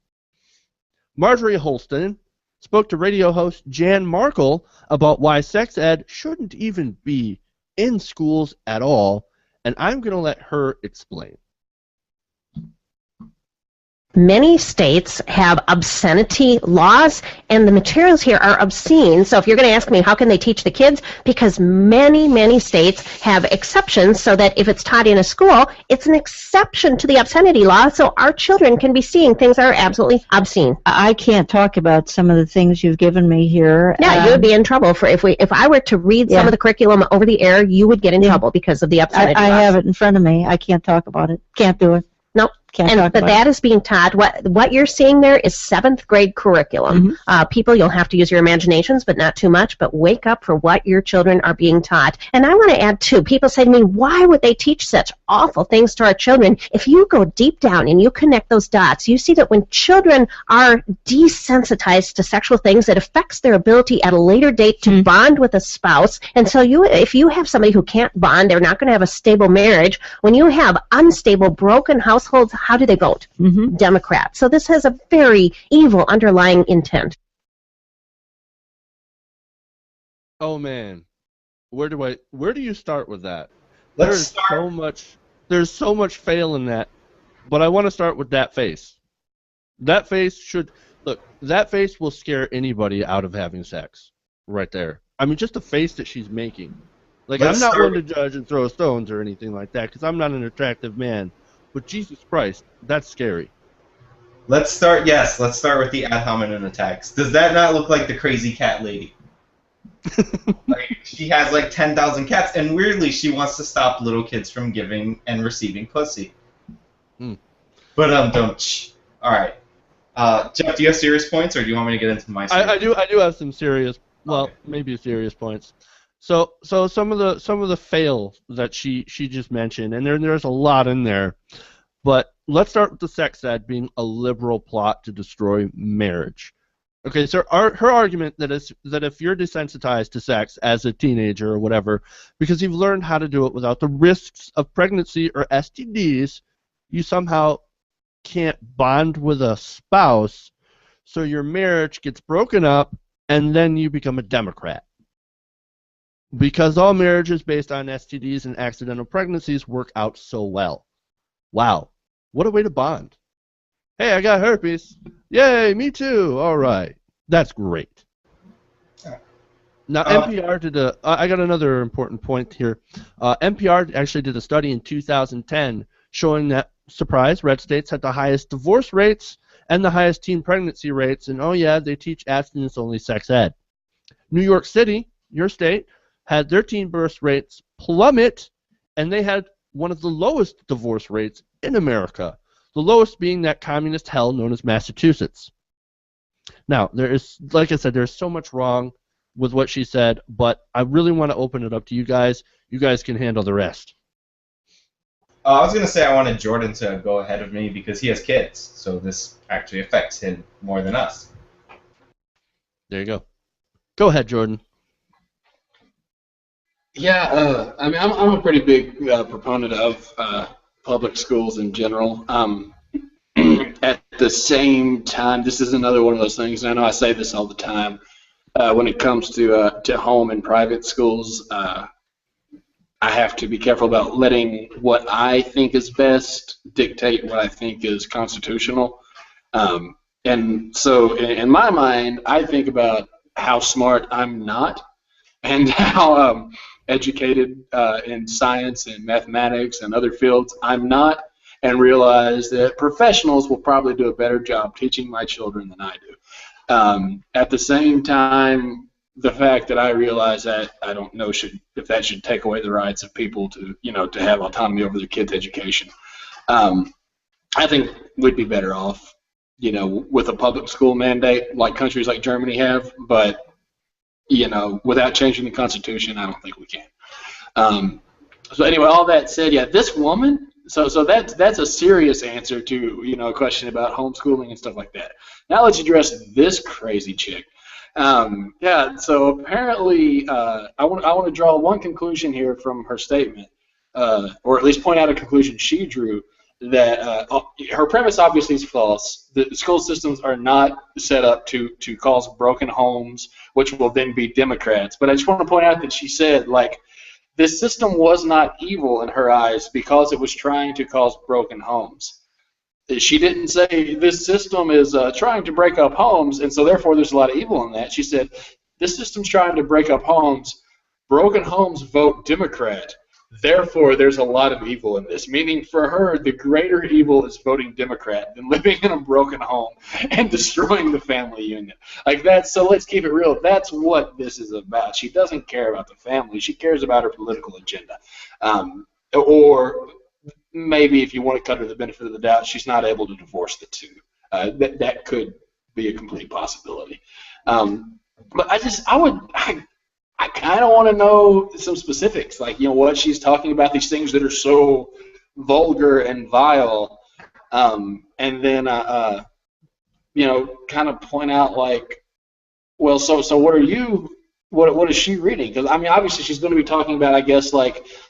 Marjorie Holston spoke to radio host Jan Markle about why sex ed shouldn't even be in schools at all, and I'm going to let her explain. Many states have obscenity laws, and the materials here are obscene. So if you're going to ask me, how can they teach the kids? Because many, many states have exceptions so that if it's taught in a school, it's an exception to the obscenity law, so our children can be seeing things that are absolutely obscene. I can't talk about some of the things you've given me here. Yeah, you would be in trouble for if I were to read some of the curriculum over the air, you would get in trouble because of the obscenity I laws. have it in front of me. I can't talk about it. Can't do it. Nope. But that is being taught. What you're seeing there is 7th grade curriculum. People, you'll have to use your imaginations, but not too much. But wake up for what your children are being taught. And I want to add, too, people say to me, why would they teach such awful things to our children? If you go deep down and you connect those dots, you see that when children are desensitized to sexual things, it affects their ability at a later date to bond with a spouse. And so if you have somebody who can't bond, they're not going to have a stable marriage. When you have unstable, broken households, how do they vote? Democrat. So this has a very evil underlying intent. Oh man, where do you start with that? There's so much fail in that, but I want to start with that face. That face that face will scare anybody out of having sex, right there. I mean, just the face that she's making. Like, I'm not one to judge and throw stones or anything like that, because I'm not an attractive man. But Jesus Christ, that's scary. Let's start with the ad hominem attacks. Does that not look like the crazy cat lady? Like, she has like 10,000 cats, and weirdly, she wants to stop little kids from giving and receiving pussy. But don't. All right, Jeff, do you have serious points, or do you want me to get into my? I do have some serious, maybe serious points. So some of the fail that she just mentioned, and there's a lot in there, but let's start with the sex ed being a liberal plot to destroy marriage. Okay, so her argument that if you're desensitized to sex as a teenager or whatever, because you've learned how to do it without the risks of pregnancy or STDs, you somehow can't bond with a spouse, so your marriage gets broken up, and then you become a Democrat. Because all marriages based on STDs and accidental pregnancies work out so well. Wow. What a way to bond. Hey, I got herpes. Yay, me too. All right. That's great. Now, NPR did I got another important point here. NPR actually did a study in 2010 showing that, surprise, red states had the highest divorce rates and the highest teen pregnancy rates, and oh yeah, they teach abstinence-only sex ed. New York City, your state, had their teen birth rates plummet, and they had one of the lowest divorce rates in America, the lowest being that communist hell known as Massachusetts. Now, there is, like I said, there's so much wrong with what she said, but I really want to open it up to you guys. You guys can handle the rest. I was going to say I wanted Jordan to go ahead of me because he has kids, so this actually affects him more than us. There you go. Go ahead, Jordan. Yeah, I mean, I'm a pretty big proponent of public schools in general. At the same time, this is another one of those things, and I know I say this all the time, when it comes to home and private schools, I have to be careful about letting what I think is best dictate what I think is constitutional. And so in my mind, I think about how smart I'm not and how educated in science and mathematics and other fields I'm not, and realize that professionals will probably do a better job teaching my children than I do. At the same time, the fact that I realize that I don't know if that should take away the rights of people to to have autonomy over their kids' education. I think we'd be better off, with a public school mandate like countries like Germany have, but without changing the Constitution, I don't think we can. So anyway, all that said, yeah, this woman. So that's a serious answer to a question about homeschooling and stuff like that. Now let's address this crazy chick. Yeah. So apparently, I want to draw one conclusion here from her statement, or at least point out a conclusion she drew. That her premise obviously is false. The school systems are not set up to cause broken homes, which will then be Democrats. But I just want to point out that she said, this system was not evil in her eyes because it was trying to cause broken homes. She didn't say this system is trying to break up homes, and so therefore there's a lot of evil in that. She said this system's trying to break up homes. Broken homes vote Democrat. Therefore, there's a lot of evil in this, meaning for her, the greater evil is voting Democrat than living in a broken home and destroying the family union. So let's keep it real. That's what this is about. She doesn't care about the family. She cares about her political agenda. Or maybe if you want to cut her the benefit of the doubt, she's not able to divorce the two. That could be a complete possibility. But I kind of want to know some specifics, what she's talking about, these things that are so vulgar and vile, and then, kind of point out, well, so what is she reading? Because, obviously she's going to be talking about, I guess,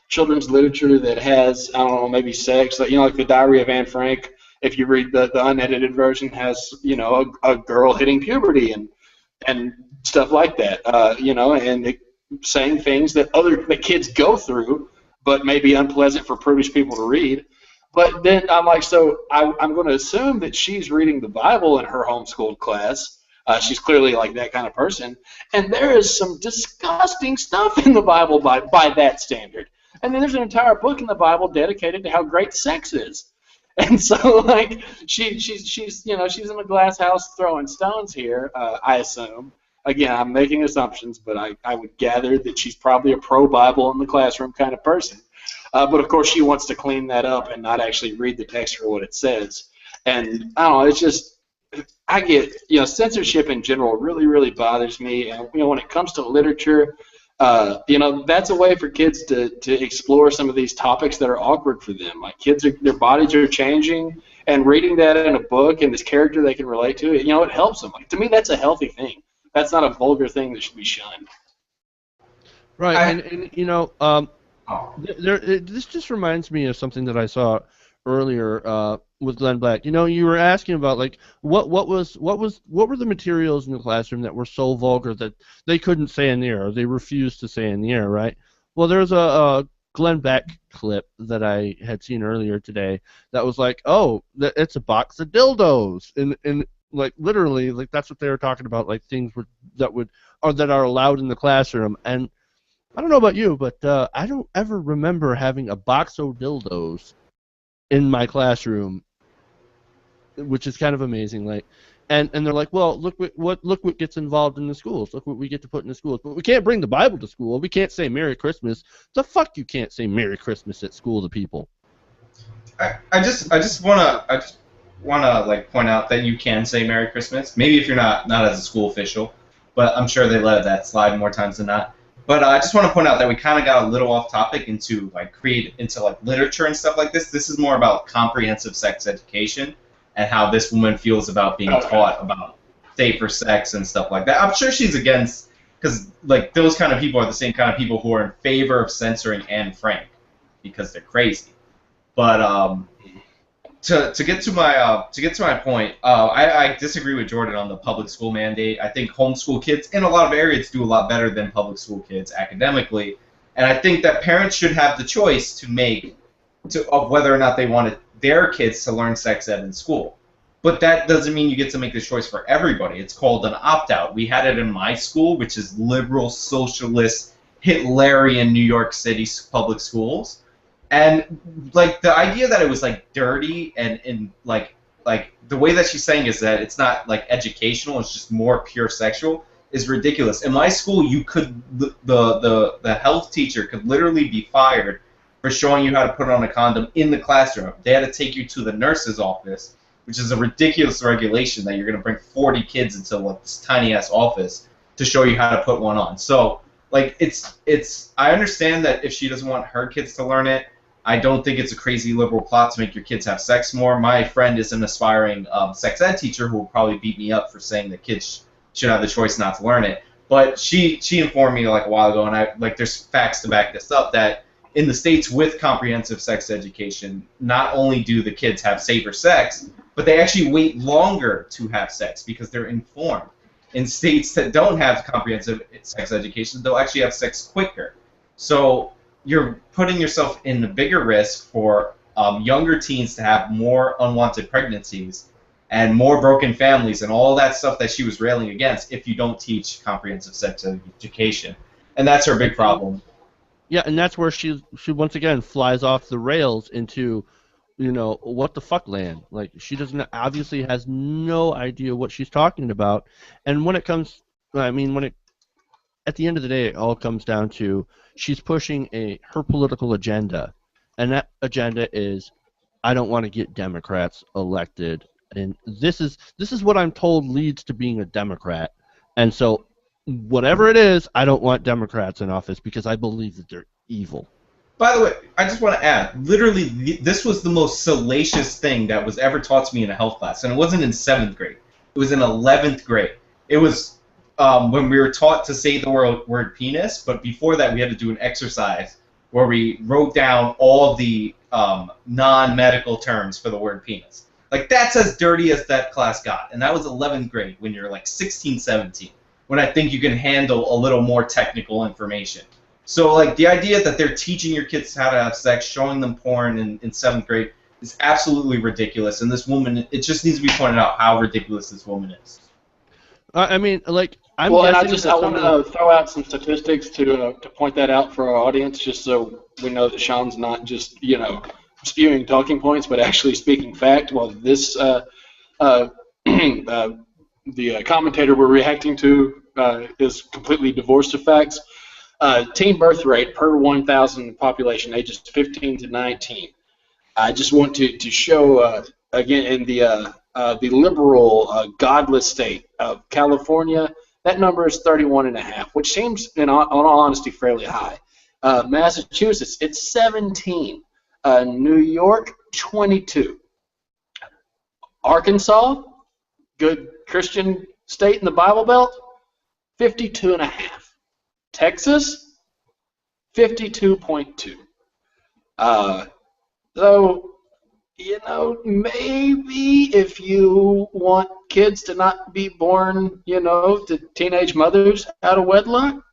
children's literature that has, I don't know, maybe sex, like the Diary of Anne Frank, if you read the unedited version, has, a girl hitting puberty and stuff like that, and saying things that the kids go through, but may be unpleasant for prudish people to read. But then I'm I'm going to assume that she's reading the Bible in her homeschooled class. She's clearly that kind of person, and there is some disgusting stuff in the Bible by that standard. And then there's an entire book in the Bible dedicated to how great sex is. And so, she's in a glass house throwing stones here, I assume. Again, I'm making assumptions, but I would gather that she's probably a pro-Bible in the classroom kind of person. But, of course, she wants to clean that up and not actually read the text for what it says. And, I don't know, it's just, I get, censorship in general really, really bothers me. And, when it comes to literature, that's a way for kids to explore some of these topics that are awkward for them. Their bodies are changing, and reading that in a book and this character they can relate to, it helps them. To me, that's a healthy thing. That's not a vulgar thing that should be shunned. Right, this just reminds me of something that I saw earlier with Glenn Black. You were asking about what were the materials in the classroom that were so vulgar that they couldn't say in the air, or they refused to say in the air, right? Well, there's a Glenn Beck clip that I had seen earlier today that was it's a box of dildos, and literally, that's what they were talking about, things that are allowed in the classroom. And I don't know about you, but I don't ever remember having a box of dildos in my classroom, which is kind of amazing. And they're like, well, look what gets involved in the schools. Look what we get to put in the schools. But we can't bring the Bible to school. We can't say Merry Christmas. The fuck you can't say Merry Christmas at school to people. I just wanna point out that you can say Merry Christmas. Maybe if you're not as a school official, but I'm sure they let that slide more times than not. But I just want to point out that we kind of got a little off topic into literature and stuff like this. This is more about comprehensive sex education and how this woman feels about being taught about safer sex and stuff like that. I'm sure she's against, because those kind of people are the same kind of people who are in favor of censoring Anne Frank because they're crazy. But to get to my point, I disagree with Jordan on the public school mandate. I think homeschool kids in a lot of areas do a lot better than public school kids academically, and I think that parents should have the choice of whether or not they wanted their kids to learn sex ed in school. But that doesn't mean you get to make the choice for everybody. It's called an opt-out. We had it in my school, which is liberal, socialist, Hitlerian New York City public schools. And like the idea that it was like dirty and like the way that she's saying is that it's not like educational, it's just more pure sexual, is ridiculous. In my school, you could the health teacher could literally be fired for showing you how to put on a condom in the classroom. They had to take you to the nurse's office, which is a ridiculous regulation that you're going to bring 40 kids into like this tiny ass office to show you how to put one on. So like it's I understand that if she doesn't want her kids to learn it, I don't think it's a crazy liberal plot to make your kids have sex more. My friend is an aspiring sex ed teacher who will probably beat me up for saying that kids should have the choice not to learn it. But she informed me like a while ago, and there's facts to back this up, that in the states with comprehensive sex education, not only do the kids have safer sex, but they actually wait longer to have sex because they're informed. In states that don't have comprehensive sex education, they'll actually have sex quicker. So you're putting yourself in a bigger risk for younger teens to have more unwanted pregnancies and more broken families and all that stuff that she was railing against if you don't teach comprehensive sex education. And that's her big problem. Yeah, and that's where she once again flies off the rails into, you know, what the fuck land. Like, she doesn't obviously has no idea what she's talking about. And when it comes, I mean, at the end of the day, it all comes down to she's pushing her political agenda, and that agenda is, I don't want to get Democrats elected, and this is what I'm told leads to being a Democrat, and so whatever it is, I don't want Democrats in office because I believe that they're evil. By the way, I just want to add, literally, this was the most salacious thing that was ever taught to me in a health class, and it wasn't in 7th grade. It was in 11th grade. It was when we were taught to say the word penis, but before that we had to do an exercise where we wrote down all the non-medical terms for the word penis. Like, that's as dirty as that class got, and that was 11th grade when you're like 16, 17, when I think you can handle a little more technical information. So, like, the idea that they're teaching your kids how to have sex, showing them porn in 7th grade is absolutely ridiculous, and this woman, it just needs to be pointed out how ridiculous this woman is. I mean, like, I want to throw out some statistics to point that out for our audience, just so we know that Sean's not just, you know, spewing talking points, but actually speaking fact. Well, this the commentator we're reacting to is completely divorced of facts. Teen birth rate per 1,000 population ages 15 to 19. I just want to show again in the liberal, godless state of California, that number is 31.5, which seems, in all honesty, fairly high. Massachusetts, it's 17. New York, 22. Arkansas, good Christian state in the Bible Belt, 52.5. Texas, 52.2. So, you know, maybe if you want kids to not be born, you know, to teenage mothers out of wedlock,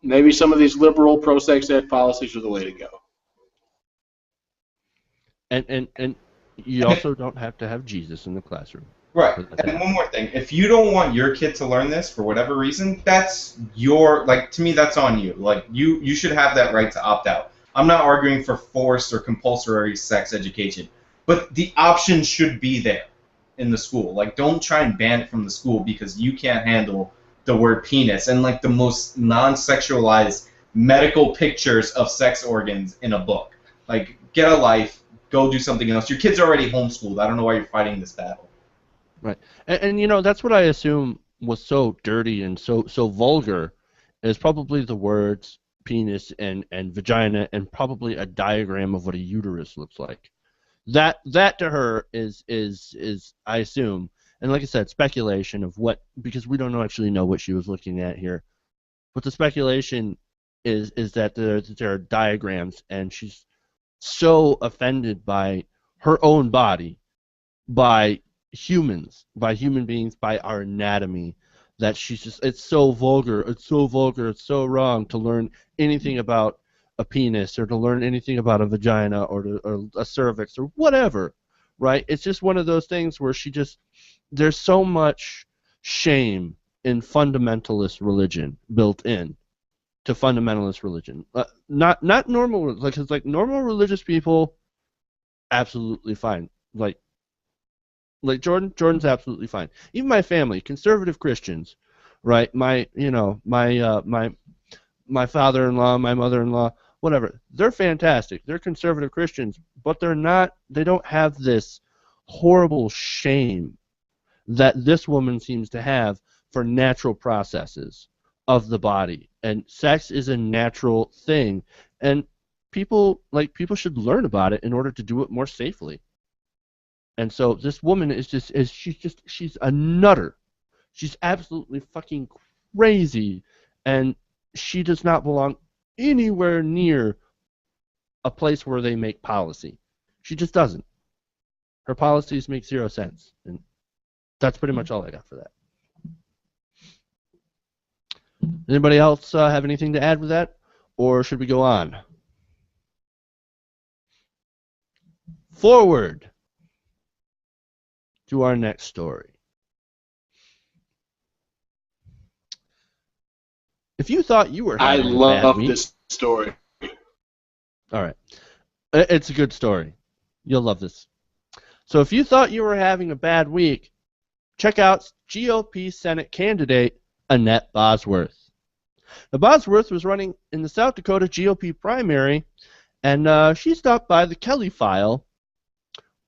maybe some of these liberal pro-sex ed policies are the way to go. And you also don't have to have Jesus in the classroom. Right. And one more thing. If you don't want your kid to learn this for whatever reason, that's your, like, to me, that's on you. Like, you should have that right to opt out. I'm not arguing for forced or compulsory sex education, but the option should be there in the school. Like, don't try and ban it from the school because you can't handle the word penis and, like, the most non-sexualized medical pictures of sex organs in a book. Like, get a life, go do something else. Your kid's already homeschooled. I don't know why you're fighting this battle. Right. And you know, that's what I assume was so dirty and so vulgar, is probably the words penis and vagina, and probably a diagram of what a uterus looks like. That to her is I assume, and like I said, speculation of what, because we don't actually know what she was looking at here. But the speculation is that there are diagrams, and she's so offended by her own body, by humans, by human beings, by our anatomy, that she's just, it's so vulgar, it's so wrong to learn anything about a penis or to learn anything about a vagina or a cervix or whatever. right? It's just one of those things where there's so much shame in fundamentalist religion built in to fundamentalist religion. Not normal, like normal religious people, absolutely fine. Like Jordan's absolutely fine. Even my family, conservative Christians, right? My father-in-law, my mother-in-law, whatever. They're fantastic. They're conservative Christians, but they don't have this horrible shame that this woman seems to have for natural processes of the body. And sex is a natural thing, and people should learn about it in order to do it more safely. And so this woman she's a nutter. She's absolutely fucking crazy, and she does not belong anywhere near a place where they make policy. She just doesn't. Her policies make zero sense, and that's pretty much all I got for that. Anybody else have anything to add with that, or should we go on? Forward to our next story. If you thought you were having a bad week, this story. All right. It's a good story. You'll love this. So if you thought you were having a bad week, check out GOP Senate candidate Annette Bosworth. Now, Bosworth was running in the South Dakota GOP primary, and she stopped by the Kelly file,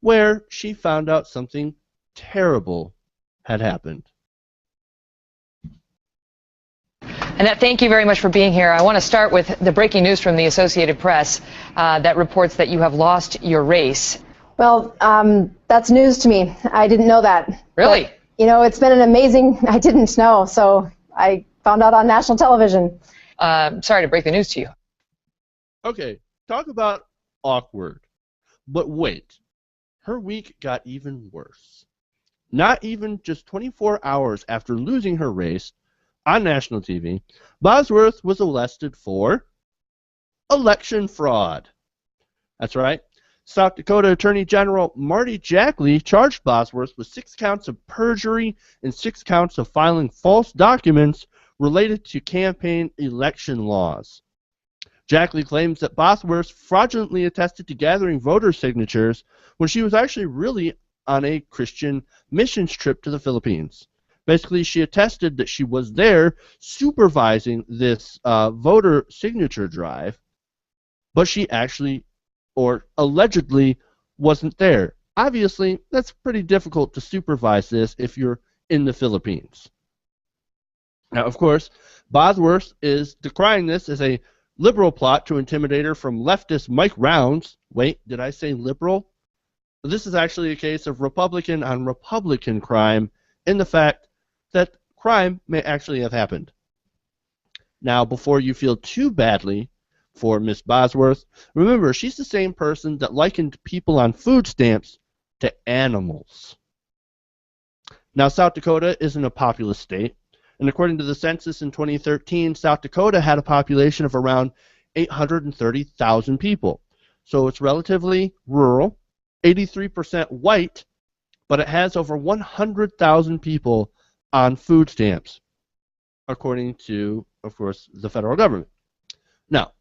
where she found out something terrible had happened. Annette, thank you very much for being here. I want to start with the breaking news from the Associated Press that reports that you have lost your race. Well, that's news to me. I didn't know that. Really? But, it's been an amazing, I didn't know, so I found out on national television. Sorry to break the news to you. Okay, talk about awkward. But wait, her week got even worse. Not even just 24 hours after losing her race on national TV, Bosworth was arrested for election fraud. That's right. South Dakota Attorney General Marty Jackley charged Bosworth with 6 counts of perjury and 6 counts of filing false documents related to campaign election laws. Jackley claims that Bosworth fraudulently attested to gathering voter signatures when she was actually really on a Christian missions trip to the Philippines. Basically, she attested that she was there supervising this voter signature drive, but she actually, or allegedly, wasn't there. Obviously, that's pretty difficult to supervise this if you're in the Philippines. Now, of course, Bosworth is decrying this as a liberal plot to intimidate her from leftist Mike Rounds. Wait, did I say liberal? This is actually a case of Republican on Republican crime in the fact that crime may actually have happened. Now, before you feel too badly for Miss Bosworth, remember, she's the same person that likened people on food stamps to animals. Now, South Dakota isn't a populous state, and according to the census in 2013, South Dakota had a population of around 830,000 people. So it's relatively rural, 83% white, but it has over 100,000 people on food stamps, according to, of course, the federal government. Now,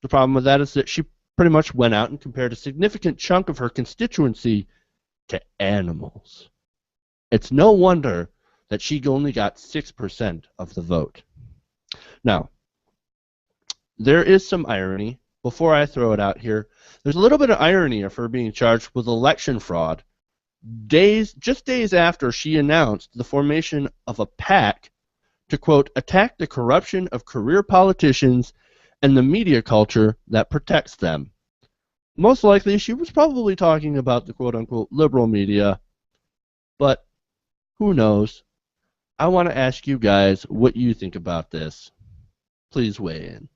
the problem with that is that she pretty much went out and compared a significant chunk of her constituency to animals. It's no wonder that she only got 6% of the vote. Now, there is some irony. Before I throw it out here, there's a little bit of irony of her being charged with election fraud just days after she announced the formation of a PAC to, quote, attack the corruption of career politicians and the media culture that protects them. Most likely, she was probably talking about the quote-unquote liberal media, but who knows? I want to ask you guys what you think about this. Please weigh in.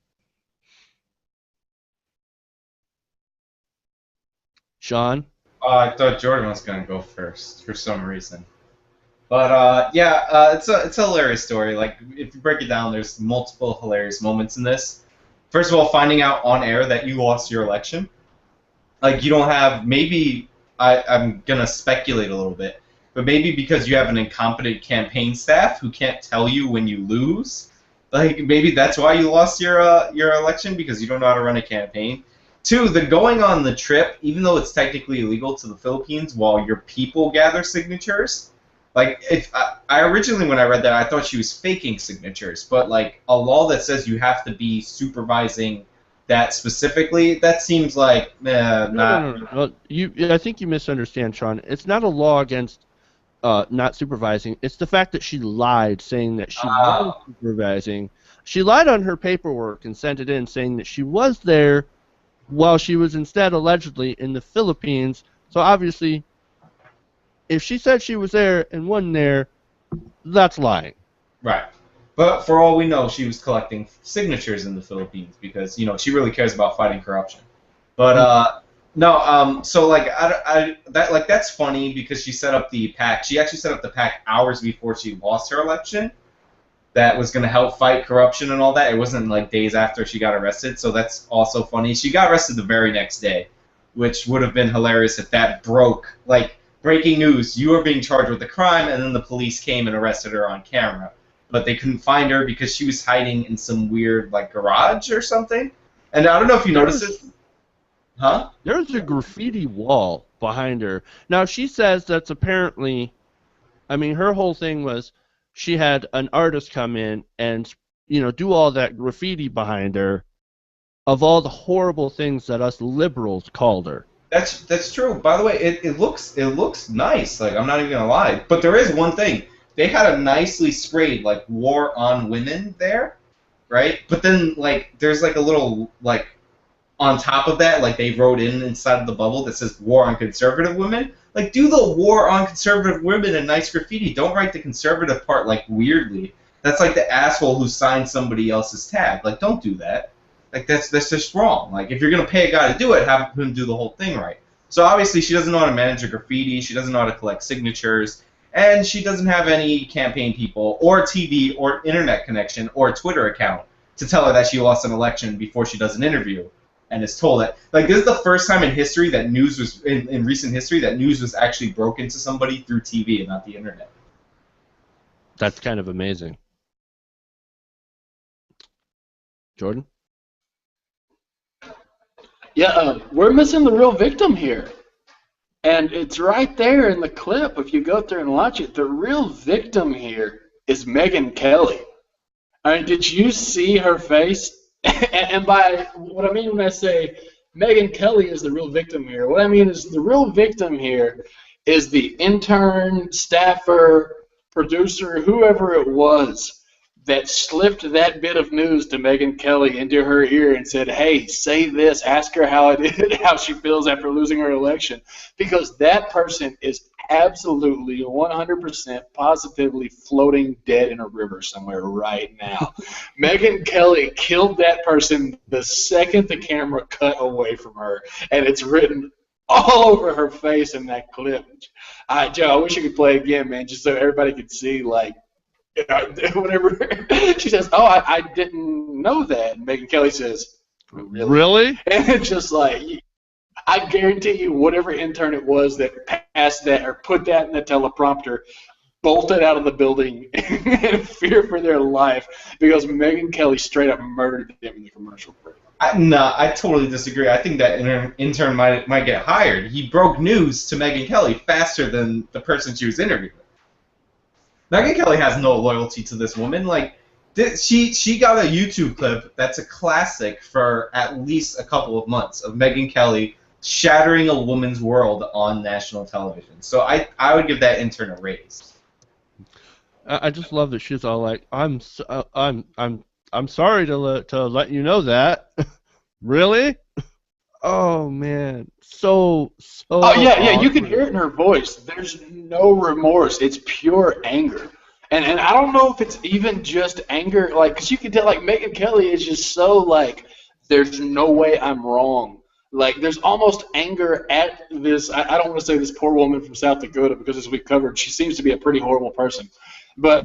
Sean? I thought Jordan was going to go first for some reason. But it's a hilarious story. Like, if you break it down, there's multiple hilarious moments in this. First of all, finding out on air that you lost your election. Like, you don't have, maybe I'm gonna speculate a little bit, but maybe because you have an incompetent campaign staff who can't tell you when you lose, like maybe that's why you lost your election, because you don't know how to run a campaign. Two, the going on the trip, even though it's technically illegal to the Philippines, while your people gather signatures. Like, if I originally, when I read that, I thought she was faking signatures, but like a law that says you have to be supervising that specifically, that seems like not. No. Well, I think you misunderstand, Sean. It's not a law against not supervising. It's the fact that she lied, saying that she was supervising. She lied on her paperwork and sent it in, saying that she was there, while she was instead allegedly in the Philippines. So obviously, if she said she was there and wasn't there, that's lying. Right. But for all we know, she was collecting signatures in the Philippines because, she really cares about fighting corruption. But no, so like that's funny because she set up the PAC. She actually set up the PAC hours before she lost her election. That was going to help fight corruption and all that. It wasn't like days after she got arrested, so that's also funny. She got arrested the very next day, which would have been hilarious if that broke. Like, breaking news, you are being charged with a crime, and then the police came and arrested her on camera. But they couldn't find her because she was hiding in some weird, like, garage or something. And I don't know if you noticed it. Huh? There's a graffiti wall behind her. Now, she says that's apparently, her whole thing was she had an artist come in and, do all that graffiti behind her of all the horrible things that us liberals called her. That's true. By the way, it looks nice. Like, I'm not even gonna lie. But there is one thing. They had a nicely sprayed like "War on Women" there, right? But then like there's like a little like on top of that, like they wrote inside of the bubble that says "War on Conservative Women." Like, do the "War on Conservative Women" in nice graffiti. Don't write the conservative part like weirdly. That's like the asshole who signed somebody else's tag. Like, don't do that. Like, that's just wrong. Like, if you're going to pay a guy to do it, have him do the whole thing right. So, obviously, she doesn't know how to manage a graffiti. She doesn't know how to collect signatures. And she doesn't have any campaign people or TV or internet connection or Twitter account to tell her that she lost an election before she does an interview and is told that. Like, this is the first time in history that news was, in recent history, that news was actually broken to somebody through TV and not the internet. That's kind of amazing. Jordan? Yeah, we're missing the real victim here. And it's right there in the clip. If you go through and watch it, the real victim here is Megyn Kelly. Did you see her face? And by what I mean when I say Megyn Kelly is the real victim here, what I mean is the real victim here is the intern, staffer, producer, whoever it was that slipped that bit of news to Megyn Kelly into her ear and said, hey, say this, ask her how she feels after losing her election. Because that person is absolutely 100% positively floating dead in a river somewhere right now. Megyn Kelly killed that person the second the camera cut away from her, and it's written all over her face in that clip. Joe, I wish you could play again, man, just so everybody could see, like, whatever. She says, oh, I didn't know that. And Megyn Kelly says, Really? And it's just like, I guarantee you whatever intern it was that passed that or put that in the teleprompter bolted out of the building in fear for their life because Megyn Kelly straight up murdered them in the commercial break. No, I totally disagree. I think that intern might get hired. He broke news to Megyn Kelly faster than the person she was interviewing. Megyn Kelly has no loyalty to this woman. Like, she got a YouTube clip that's a classic for at least a couple of months of Megyn Kelly shattering a woman's world on national television. So I would give that intern a raise. I just love that she's all like, I'm sorry to let you know that. Really? Oh man, so. Oh yeah, you can hear it in her voice. There's no remorse. It's pure anger, and I don't know if it's even just anger, like, because you can tell, like, Megyn Kelly is just so like, there's no way I'm wrong. Like, there's almost anger at this. I don't want to say this poor woman from South Dakota because, as we covered, she seems to be a pretty horrible person. But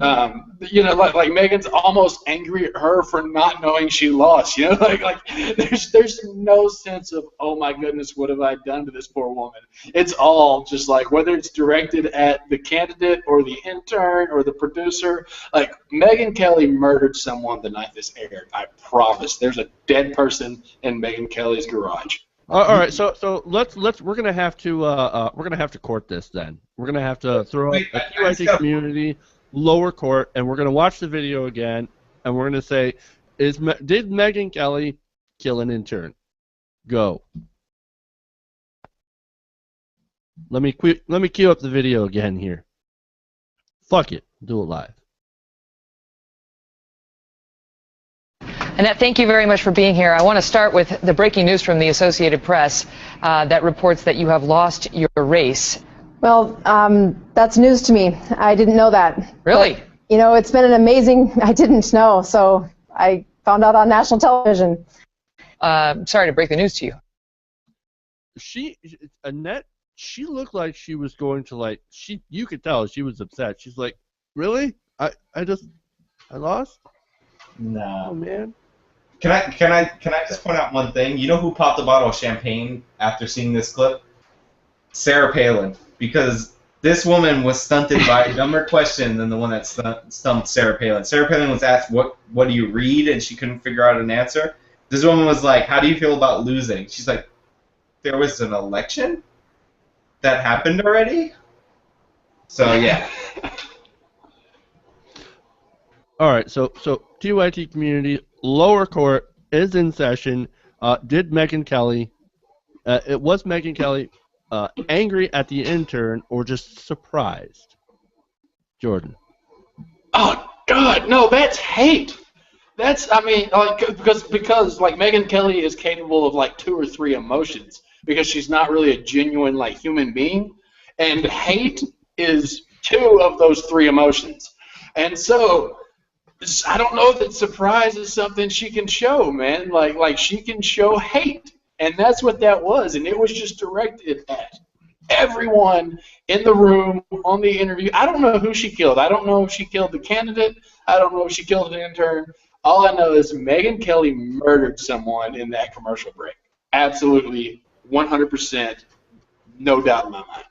you know, like Megan's almost angry at her for not knowing she lost. You know, like there's no sense of, oh my goodness, what have I done to this poor woman? It's all just like, whether it's directed at the candidate or the intern or the producer. Like, Megyn Kelly murdered someone the night this aired. I promise. There's a dead person in Megyn Kelly's garage. All right, so let's we're gonna have to court this then. We're gonna have to throw up a TYT Community lower court, and we're gonna watch the video again, and we're gonna say, did Megyn Kelly kill an intern? Go. Let me queue up the video again here. Fuck it, do it live. Annette, thank you very much for being here. I want to start with the breaking news from the Associated Press that reports that you have lost your race. Well, that's news to me. I didn't know that. Really? But, you know, it's been an amazing, I didn't know, so I found out on national television. Sorry to break the news to you. Annette, she looked like she was going to you could tell she was upset. She's like, really? I lost? No. Oh, man. Can I just point out one thing? You know who popped a bottle of champagne after seeing this clip? Sarah Palin. Because this woman was stunted by a dumber question than the one that stumped Sarah Palin. Sarah Palin was asked, what do you read? And she couldn't figure out an answer. This woman was like, how do you feel about losing? She's like, there was an election that happened already? So, yeah. All right, so TYT Community lower court is in session. Did Megyn Kelly? Was Megyn Kelly angry at the intern or just surprised? Jordan. Oh God, no, that's hate. That's, I mean, like, because like Megyn Kelly is capable of like 2 or 3 emotions because she's not really a genuine like human being, and hate is 2 of those 3 emotions, and so. I don't know that surprise is something she can show, man. Like she can show hate, and that's what that was, and it was just directed at everyone in the room on the interview. I don't know who she killed. I don't know if she killed the candidate. I don't know if she killed an intern. All I know is Megyn Kelly murdered someone in that commercial break. Absolutely, 100%, no doubt in my mind.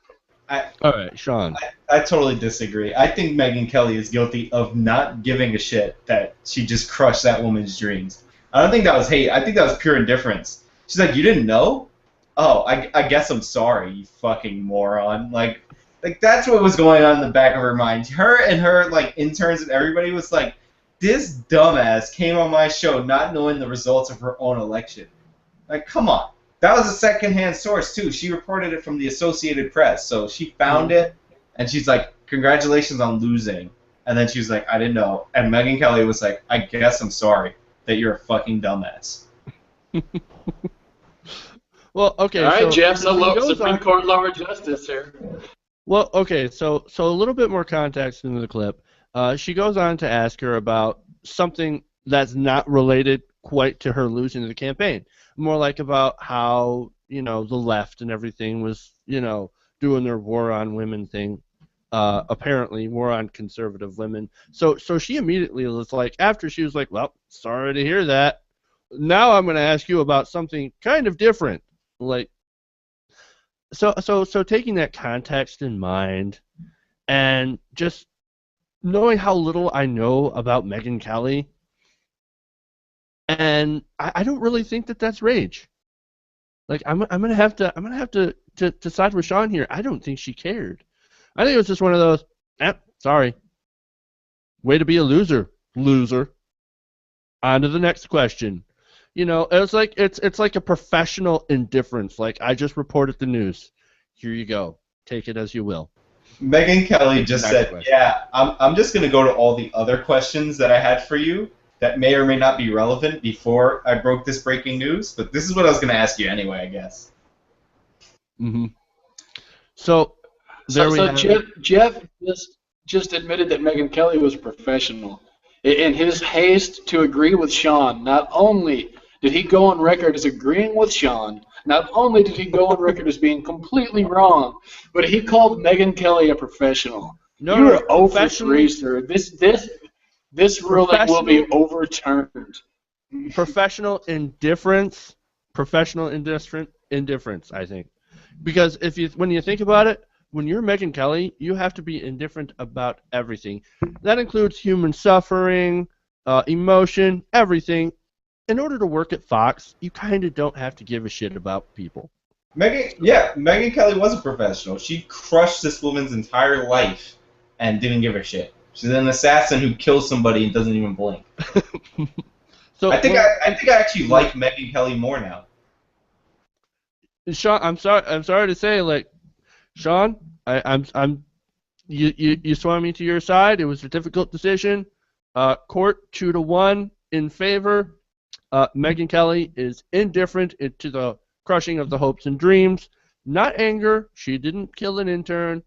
All right, Sean. I totally disagree. I think Megyn Kelly is guilty of not giving a shit that she just crushed that woman's dreams. I don't think that was hate. I think that was pure indifference. She's like, you didn't know? Oh, I guess I'm sorry, you fucking moron. Like that's what was going on in the back of her mind. Her and her like interns and everybody was like, this dumbass came on my show not knowing the results of her own election. Like, come on. That was a secondhand source, too. She reported it from the Associated Press. So she found it, and she's like, congratulations on losing. And then she was like, I didn't know. And Megyn Kelly was like, I guess I'm sorry that you're a fucking dumbass. Well, okay. All right, Jeff, so Supreme Court lower justice here. Well, okay, so a little bit more context into the clip. She goes on to ask her about something that's not related quite to her losing the campaign. More like about how, the left and everything was, doing their war on women thing. Apparently, war on conservative women. So she immediately was like, after she was like, well, sorry to hear that. Now I'm going to ask you about something kind of different. Like, so taking that context in mind and just knowing how little I know about Megyn Kelly, and I don't really think that that's rage. Like I'm gonna have to side with Sean here. I don't think she cared. I think it was just one of those. Sorry. Way to be a loser. On to the next question. It's like a professional indifference. Like, I just reported the news. Here you go. Take it as you will. Megyn Kelly just said, question. yeah, I'm just going to go to all the other questions that I had for you that may or may not be relevant before I broke this breaking news, but this is what I was going to ask you anyway, I guess. Mm-hmm. So Jeff just admitted that Megyn Kelly was professional. In his haste to agree with Sean, not only did he go on record as agreeing with Sean, not only did he go on record as being completely wrong, but he called Megyn Kelly a professional. No, You no, are over professional, 3, sir. This ruling will be overturned. professional indifference, indifference, I think. Because when you think about it, when you're Megyn Kelly, you have to be indifferent about everything. That includes human suffering, emotion, everything. In order to work at Fox, you kind of don't have to give a shit about people. Megyn Kelly was a professional. She crushed this woman's entire life and didn't give a shit. She's an assassin who kills somebody and doesn't even blink. So I think I actually like Megyn Kelly more now. Sean, I'm sorry to say, like, Sean, you swung me to your side. It was a difficult decision. Court 2-1 in favor. Megyn Kelly is indifferent to the crushing of the hopes and dreams. Not anger. She didn't kill an intern.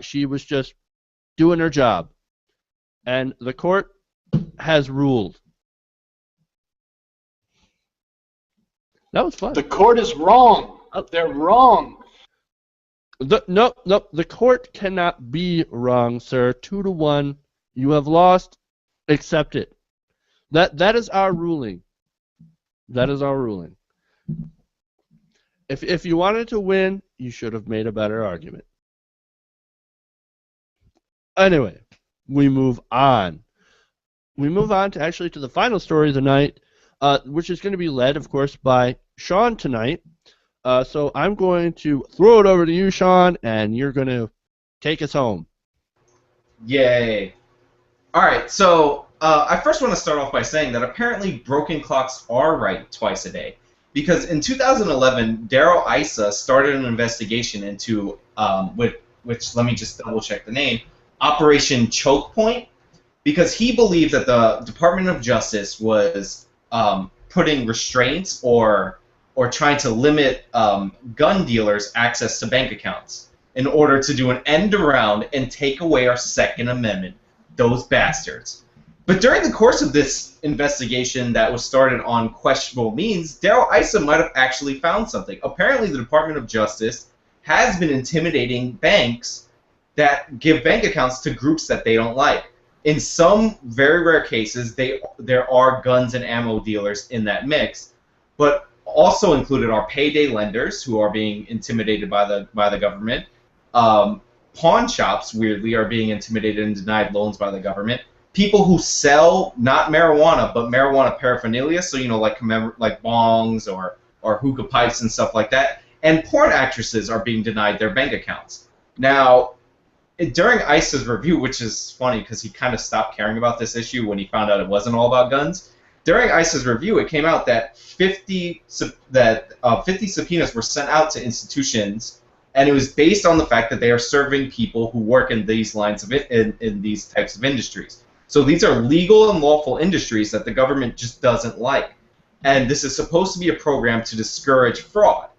She was just doing her job. And the court has ruled. That was fun. The court is wrong. They're wrong. No, the court cannot be wrong, sir. 2-1. You have lost. Accept it. That is our ruling. That is our ruling. If you wanted to win, you should have made a better argument. Anyway, we move on. We move on to the final story of the night, which is going to be led, of course, by Sean tonight. So I'm going to throw it over to you, Sean, and you're going to take us home. Yay. All right, so I first want to start off by saying that apparently broken clocks are right twice a day. Because in 2011, Daryl Issa started an investigation into, which let me just double check the name, Operation Choke Point, because he believed that the Department of Justice was putting restraints or trying to limit gun dealers' access to bank accounts in order to do an end around and take away our Second Amendment. Those bastards. But during the course of this investigation that was started on questionable means, Daryl Issa might have actually found something. Apparently, the Department of Justice has been intimidating banks that give bank accounts to groups that they don't like. In some very rare cases, there are guns and ammo dealers in that mix, but also included are payday lenders who are being intimidated by the government. Pawn shops, weirdly, are being intimidated and denied loans by the government. People who sell not marijuana, but marijuana paraphernalia, so like bongs or hookah pipes and stuff like that. And porn actresses are being denied their bank accounts. Now, during ICE's review, which is funny because he kind of stopped caring about this issue when he found out it wasn't all about guns. During ICE's review, it came out that 50 subpoenas were sent out to institutions, and it was based on the fact that they are serving people who work in these lines of in these types of industries. So these are legal and lawful industries that the government just doesn't like. And this is supposed to be a program to discourage fraud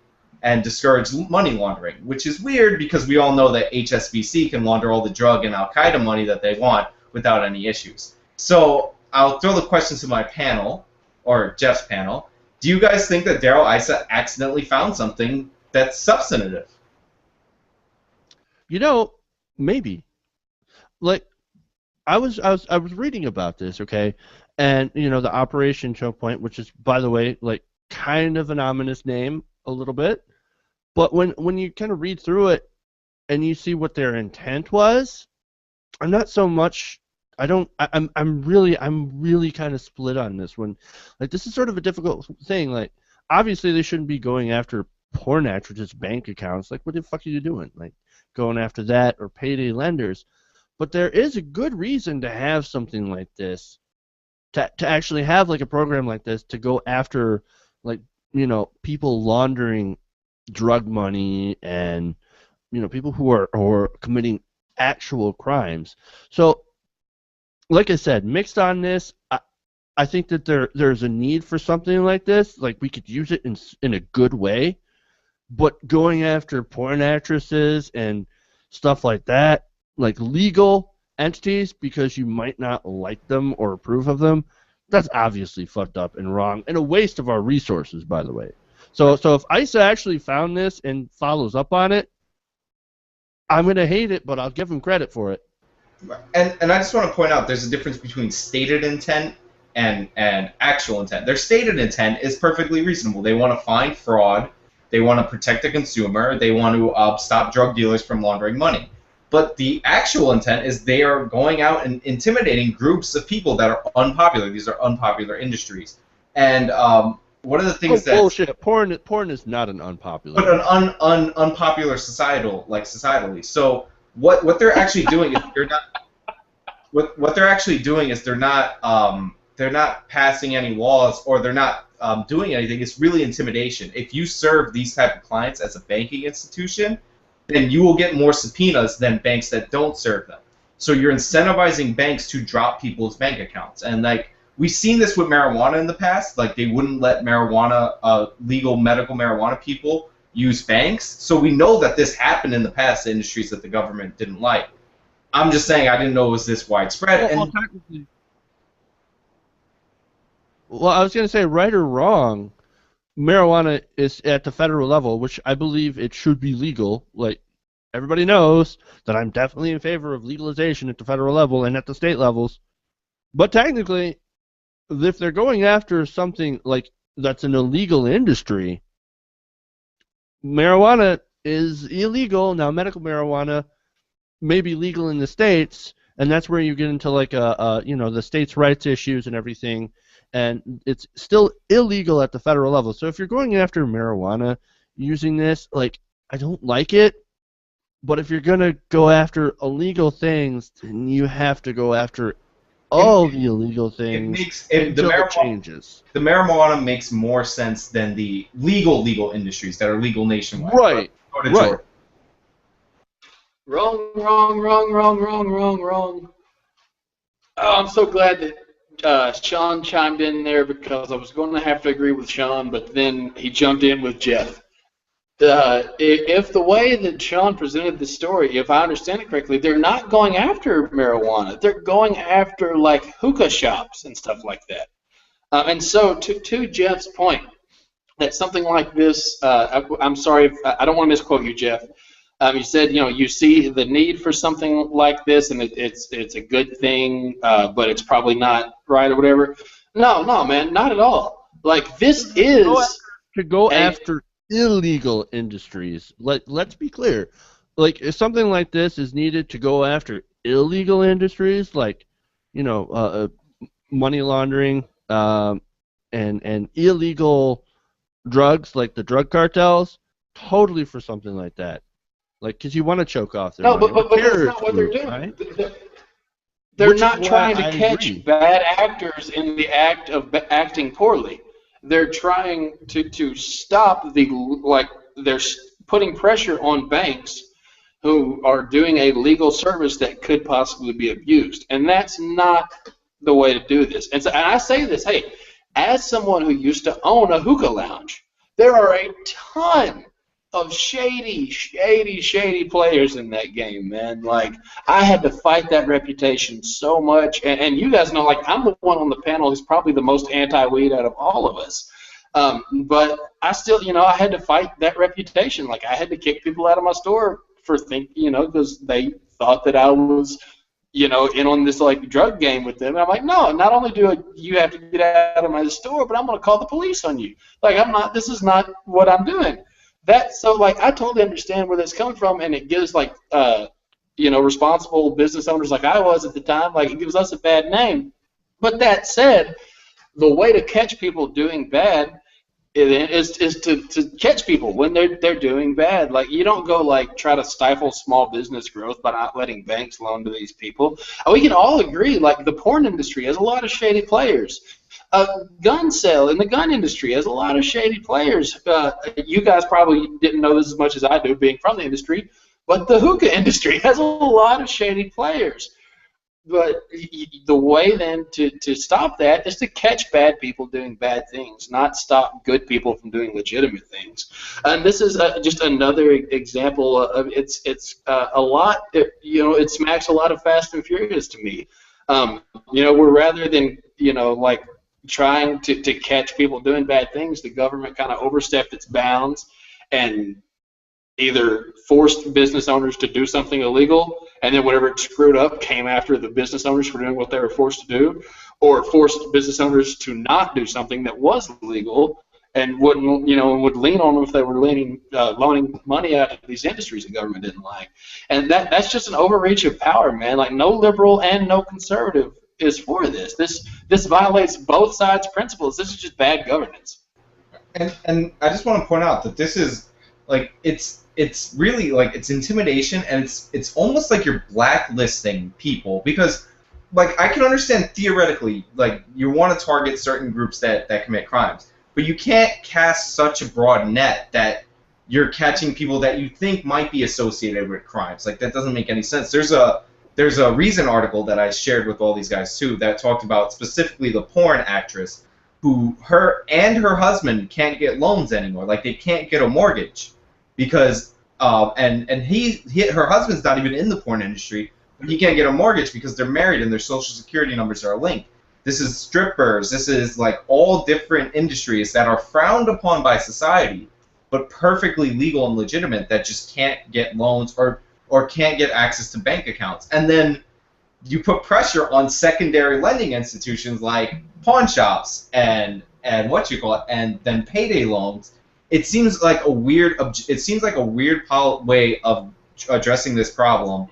and discourage money laundering, which is weird because we all know that HSBC can launder all the drug and Al-Qaeda money that they want without any issues. So I'll throw the question to my panel, or Jeff's panel. Do you guys think that Daryl Issa accidentally found something that's substantive? Maybe. Like, I was reading about this, okay, and the Operation Choke Point, which is, by the way, like kind of an ominous name a little bit, but when you kind of read through it and you see what their intent was, I'm not so much. I'm really kind of split on this one. Like, this is sort of a difficult thing. Like, obviously they shouldn't be going after porn actresses' bank accounts. Like, what the fuck are you doing? Like, going after that or payday lenders. But there is a good reason to have something like this, to actually have like a program like this to go after like people laundering drug money and people who are committing actual crimes. So, like I said, mixed on this, I think that there's a need for something like this. Like, we could use it in a good way, but going after porn actresses and stuff like that, like legal entities, because you might not like them or approve of them, that's obviously fucked up and wrong and a waste of our resources, by the way. So if ISA actually found this and follows up on it, I'm going to hate it, but I'll give them credit for it. And I just want to point out there's a difference between stated intent and actual intent. Their stated intent is perfectly reasonable. They want to find fraud. They want to protect the consumer. They want to stop drug dealers from laundering money. But the actual intent is they are going out and intimidating groups of people that are unpopular. These are unpopular industries. And one of the things that bullshit. Porn is not an unpopular. But an unpopular societally. So what they're actually doing is they're not. What they're actually doing is they're not passing any laws, or they're not doing anything. It's really intimidation. If you serve these type of clients as a banking institution, then you will get more subpoenas than banks that don't serve them. So you're incentivizing banks to drop people's bank accounts. And like we've seen this with marijuana in the past. Like they wouldn't let marijuana, legal medical marijuana people use banks. So we know that this happened in the past in industries that the government didn't like. I'm just saying I didn't know it was this widespread. Well, I was going to say, right or wrong, marijuana is at the federal level, which I believe it should be legal. Like, everybody knows that I'm definitely in favor of legalization at the federal level and at the state levels. But technically, if they're going after something like that's an illegal industry, marijuana is illegal. Now, medical marijuana may be legal in the states, and that's where you get into like the states' rights issues and everything. And it's still illegal at the federal level. So if you're going after marijuana using this, like, I don't like it. But if you're going to go after illegal things, then you have to go after all the illegal things until it changes. The marijuana makes more sense than the legal industries that are legal nationwide. Right. Right. Wrong. Oh, I'm so glad that Sean chimed in there, because I was going to have to agree with Sean, but then he jumped in with Jeff. If the way that Sean presented the story, if I understand it correctly, they're not going after marijuana. They're going after like hookah shops and stuff like that. And so to Jeff's point, that something like this, I'm sorry, I don't want to misquote you, Jeff. You said, you see the need for something like this, and it's a good thing, but it's probably not right or whatever. No, man, not at all. Like, this is to go after illegal industries. Let's be clear. Like, if something like this is needed to go after illegal industries, like, money laundering, and illegal drugs, like the drug cartels, totally for something like that. Like, because you want to choke off their money. But that's not what they're doing. Right? They're not trying to catch bad actors in the act of acting poorly. They're trying to stop they're putting pressure on banks who are doing a legal service that could possibly be abused. And that's not the way to do this. And I say this, hey, as someone who used to own a hookah lounge, there are a ton of shady players in that game, man. Like, I had to fight that reputation so much, and you guys know, like, I'm the one on the panel who's probably the most anti-weed out of all of us. But I still, I had to fight that reputation. Like, I had to kick people out of my store for because they thought that I was, in on this like drug game with them. And I'm like, no, not only do you have to get out of my store, but I'm going to call the police on you. Like, this is not what I'm doing. I totally understand where that's coming from, and it gives responsible business owners like I was at the time, like, it gives us a bad name. But that said, the way to catch people doing bad is to catch people when they're doing bad. Like, you don't go like try to stifle small business growth by not letting banks loan to these people. We can all agree, like, the porn industry has a lot of shady players. Gun sale in the gun industry has a lot of shady players. You guys probably didn't know this as much as I do, being from the industry, but the hookah industry has a lot of shady players. But the way then to stop that is to catch bad people doing bad things, not stop good people from doing legitimate things. And this is just another example of it's a lot. It smacks a lot of Fast and Furious to me. We're rather than like trying to catch people doing bad things, the government kind of overstepped its bounds and either forced business owners to do something illegal, and then whatever screwed up came after the business owners for doing what they were forced to do, or forced business owners to not do something that was illegal and wouldn't, would lean on them if they were loaning money out to these industries the government didn't like. And that's just an overreach of power, man. Like, no liberal and no conservative is for this. This violates both sides' principles. This is just bad governance. And I just want to point out that this is, like, it's really, like, it's intimidation, and it's almost like you're blacklisting people, because, like, I can understand theoretically, like, you want to target certain groups that commit crimes, but you can't cast such a broad net that you're catching people that you think might be associated with crimes. Like, that doesn't make any sense. There's a Reason article that I shared with all these guys too that talked about specifically the porn actress who her husband can't get loans anymore. Like, they can't get a mortgage because and her husband's not even in the porn industry, but he can't get a mortgage because they're married and their social security numbers are linked. This is strippers. This is, like, all different industries that are frowned upon by society, but perfectly legal and legitimate, that just can't get loans or can't get access to bank accounts. And then you put pressure on secondary lending institutions like pawn shops and and then payday loans. It seems like a weird way of addressing this problem.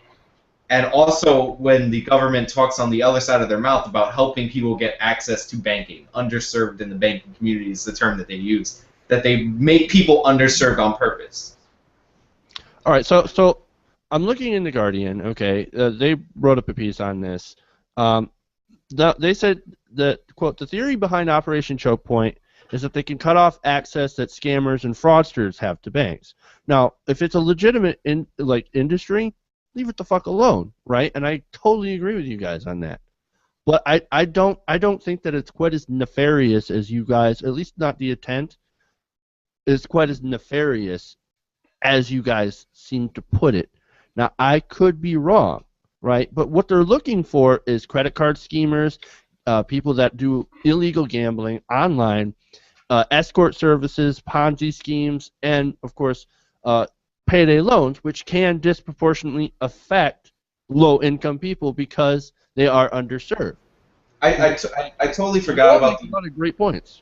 And also, when the government talks on the other side of their mouth about helping people get access to banking, underserved in the banking community is the term that they use, that they make people underserved on purpose. All right, so I'm looking in The Guardian, okay, they wrote up a piece on this. They said that, quote, the theory behind Operation Choke Point is that they can cut off access that scammers and fraudsters have to banks. Now, if it's a legitimate industry, leave it the fuck alone, right? And I totally agree with you guys on that. But I don't think that it's quite as nefarious as you guys, at least not the intent, is quite as nefarious as you guys seem to put it. Now, I could be wrong, right? But what they're looking for is credit card schemers, people that do illegal gambling online, escort services, Ponzi schemes, and, of course, payday loans, which can disproportionately affect low-income people because they are underserved. I totally forgot about a lot of great points.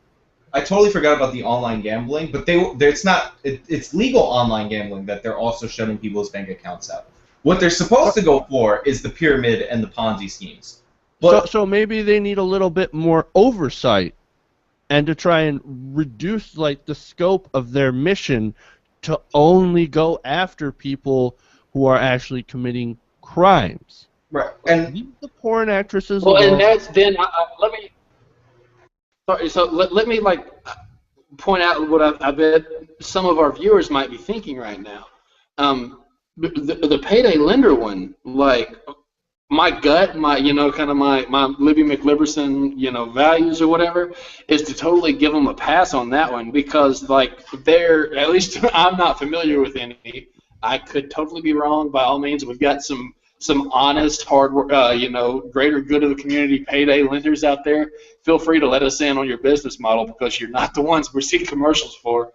I totally forgot about the online gambling, but it's legal online gambling that they're also shutting people's bank accounts out. What they're supposed to go for is the pyramid and the Ponzi schemes. But So maybe they need a little bit more oversight, and to try and reduce, like, the scope of their mission to only go after people who are actually committing crimes. right, and Leave the porn actresses Well, alone. and that's then let me. Sorry, so let me point out what I bet some of our viewers might be thinking right now. The payday lender one, like, my gut, my Libby McLiberson, values or whatever, is to totally give them a pass on that one, because, like, they're, at least I'm not familiar with any. I could totally be wrong. By all means, we've got some honest, hard work, greater good of the community payday lenders out there. Feel free to let us in on your business model, because you're not the ones we're seeing commercials for.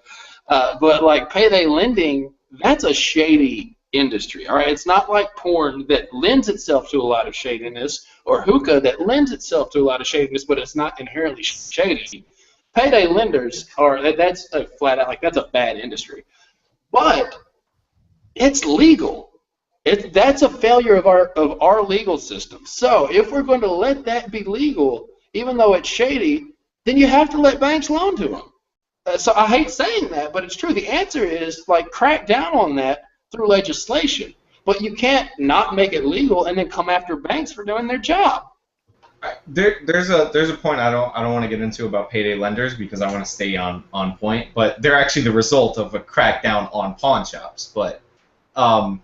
But, like, payday lending, that's a shady industry, all right? It's not like porn that lends itself to a lot of shadiness, or hookah that lends itself to a lot of shadiness, but it's not inherently shady. Payday lenders that's a flat out, that's a bad industry. But it's legal. That's a failure of our legal system. So if we're going to let that be legal, even though it's shady, then you have to let banks loan to them. So I hate saying that, but it's true. The answer is, like, crack down on that through legislation. But you can't not make it legal and then come after banks for doing their job. there's a point I don't want to get into about payday lenders, because I want to stay on point. But they're actually the result of a crackdown on pawn shops. But the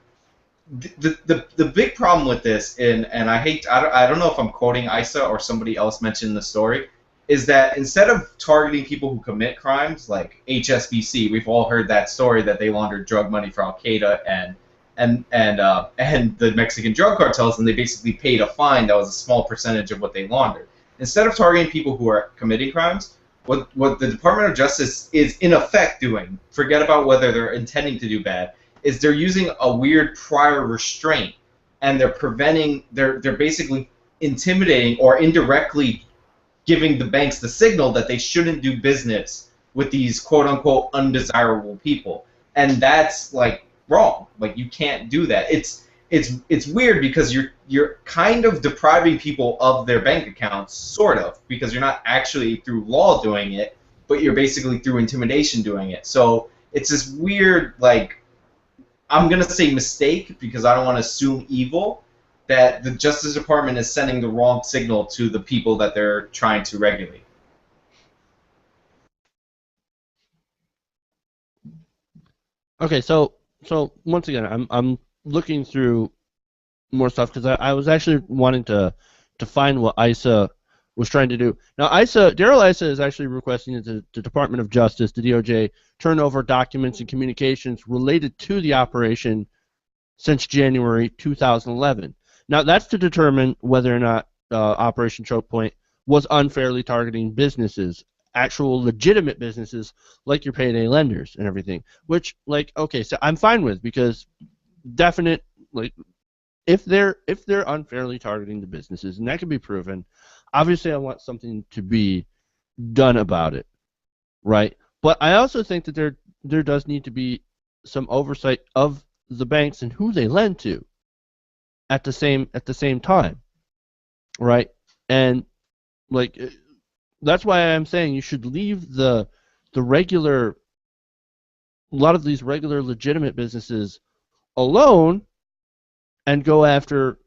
big problem with this, and I don't know if I'm quoting Isa or somebody else mentioned the story, is that instead of targeting people who commit crimes like HSBC, we've all heard that story that they laundered drug money for Al Qaeda and the Mexican drug cartels, and they basically paid a fine that was a small percentage of what they laundered. Instead of targeting people who are committing crimes, what the Department of Justice is in effect doing, forget about whether they're intending to do bad, is they're using a weird prior restraint, and they're basically intimidating or indirectly giving the banks the signal that they shouldn't do business with these quote-unquote undesirable people. And that's, like, wrong. Like, you can't do that. It's weird because you're kind of depriving people of their bank accounts, sort of, because you're not actually through law doing it, but you're basically through intimidation doing it. So it's this weird, like, I'm going to say mistake because I don't want to assume evil, that the Justice Department is sending the wrong signal to the people that they're trying to regulate. Okay, so once again, I'm looking through more stuff because I was actually wanting to find what ISA was trying to do. Now, Daryl Issa is actually requesting that the Department of Justice, the DOJ, turn over documents and communications related to the operation since January 2011. Now, that's to determine whether or not Operation Choke Point was unfairly targeting businesses, actual legitimate businesses like your payday lenders and everything. Which, like, okay, so I'm fine with, because definite, like, if they're unfairly targeting the businesses, and that can be proven, obviously I want something to be done about it, right? But I also think that there does need to be some oversight of the banks and who they lend to at the same time, right? And, like, that's why I'm saying you should leave a lot of these regular legitimate businesses alone and go after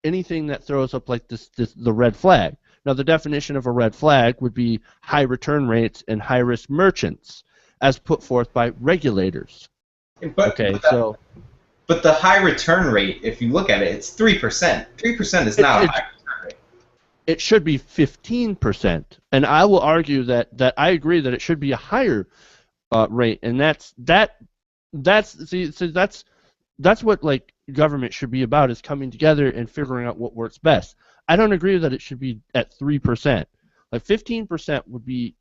anything that throws up, like the red flag. Now, the definition of a red flag would be high return rates and high risk merchants, as put forth by regulators. But the high return rate, if you look at it, it's 3%. 3% is not a high return rate. It should be 15%, and I will argue that I agree that it should be a higher rate, and that's what, like, government should be about, is coming together and figuring out what works best. I don't agree that it should be at 3%. Like, 15% would be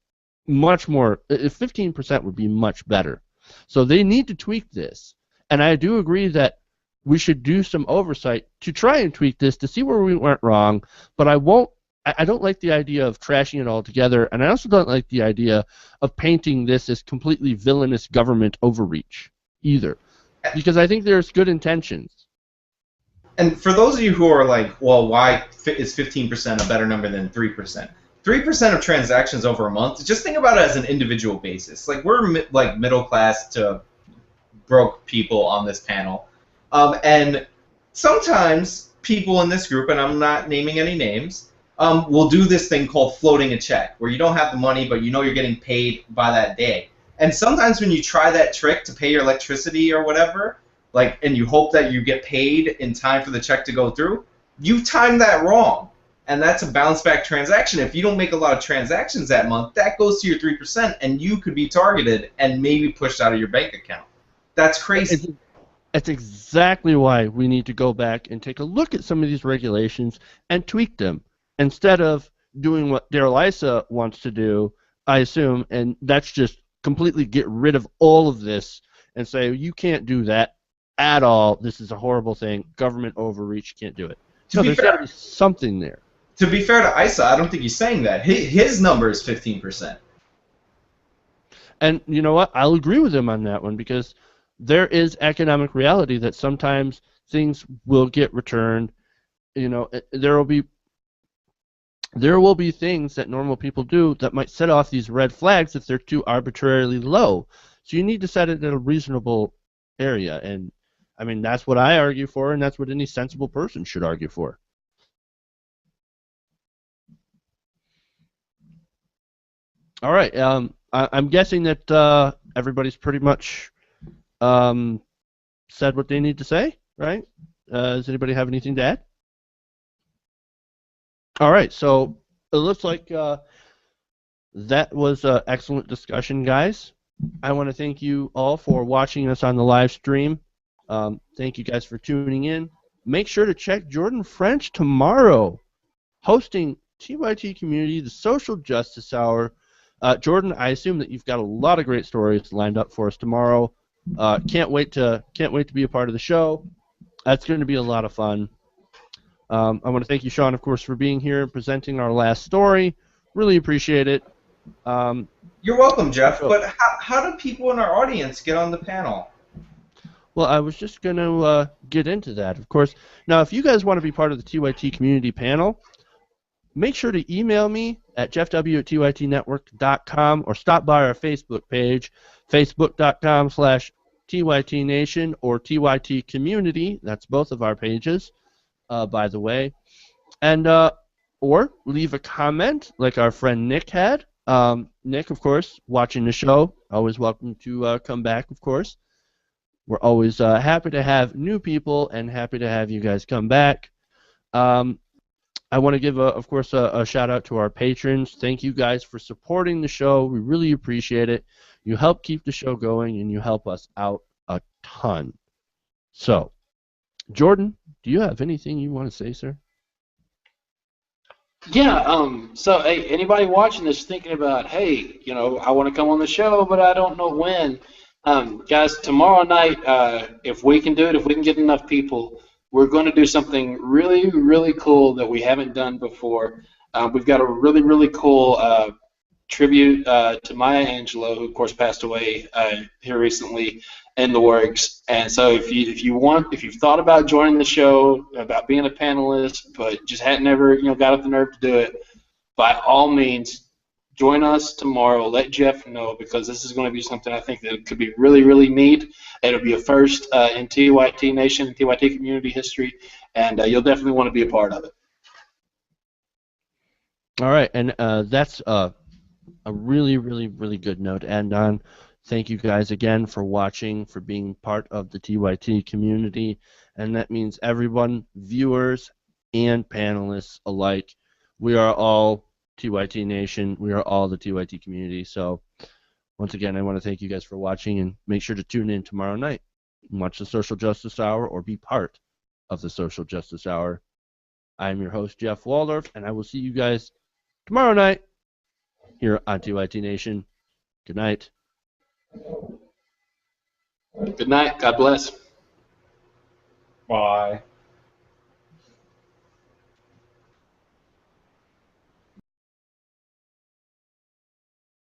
much more. 15% would be much better. So they need to tweak this, and I do agree that we should do some oversight to try and tweak this to see where we went wrong. But I don't like the idea of trashing it all together, and I also don't like the idea of painting this as completely villainous government overreach either, because I think there's good intentions. And for those of you who are like, well, why is 15% a better number than 3%? 3% of transactions over a month, just think about it as an individual basis. Like, we're like middle class to broke people on this panel. And sometimes people in this group, and I'm not naming any names, will do this thing called floating a check, where you don't have the money, but you know you're getting paid by that day. And sometimes when you try that trick to pay your electricity or whatever, like, and you hope that you get paid in time for the check to go through, you timed that wrong. And that's a bounce back transaction. If you don't make a lot of transactions that month, that goes to your 3%, and you could be targeted and maybe pushed out of your bank account. That's crazy. That's exactly why we need to go back and take a look at some of these regulations and tweak them, instead of doing what Daryl Issa wants to do, I assume, and that's just completely get rid of all of this and say, you can't do that at all. This is a horrible thing. Government overreach, can't do it. So there's got to be something there. To be fair to Issa, I don't think he's saying that. His number is 15%. And you know what? I'll agree with him on that one, because there is economic reality that sometimes things will get returned. You know, there will be things that normal people do that might set off these red flags if they're too arbitrarily low. So you need to set it in a reasonable area, and I mean, that's what I argue for, and that's what any sensible person should argue for. All right, I'm guessing that everybody's pretty much said what they need to say, right? Does anybody have anything to add? All right, so it looks like that was an excellent discussion, guys. I want to thank you all for watching us on the live stream. Thank you guys for tuning in. Make sure to check Jordan French tomorrow, hosting TYT Community, the Social Justice Hour. Jordan, I assume that you've got a lot of great stories lined up for us tomorrow. Can't wait to be a part of the show. That's going to be a lot of fun. I want to thank you, Sean, of course, for being here and presenting our last story. Really appreciate it. You're welcome, Jeff. But how do people in our audience get on the panel? Well, I was just going to get into that, of course. Now, if you guys want to be part of the TYT community panel, make sure to email me at jeffw@tytnetwork.com or stop by our Facebook page, facebook.com/TYTNation or TYT Community. That's both of our pages, by the way. And or leave a comment like our friend Nick had. Nick, of course, watching the show, always welcome to come back, of course. We're always happy to have new people and happy to have you guys come back. I want to give, of course, a shout out to our patrons. Thank you guys for supporting the show. We really appreciate it. You help keep the show going, and you help us out a ton. So, Jordan, do you have anything you want to say, sir? Yeah, so hey, anybody watching this thinking about, hey, I want to come on the show, but I don't know when. Guys, tomorrow night, if we can do it, if we can get enough people, we're going to do something really, really cool that we haven't done before. We've got a really, really cool tribute to Maya Angelou, who of course passed away here recently, in the works. And so if you've thought about joining the show, about being a panelist, but just hadn't ever got up the nerve to do it, by all means, join us tomorrow. Let Jeff know, because this is going to be something I think that could be really, really neat. It'll be a first in TYT Nation, TYT community history, and you'll definitely want to be a part of it. All right, and that's a really, really, really good note to end on. Thank you guys again for watching, for being part of the TYT community, and that means everyone, viewers and panelists alike. We are all TYT Nation. We are all the TYT community. So once again, I want to thank you guys for watching, and make sure to tune in tomorrow night and watch the Social Justice Hour or be part of the Social Justice Hour. I'm your host, Jeff Waldorf, and I will see you guys tomorrow night here on TYT Nation. Good night. Good night. God bless. Bye.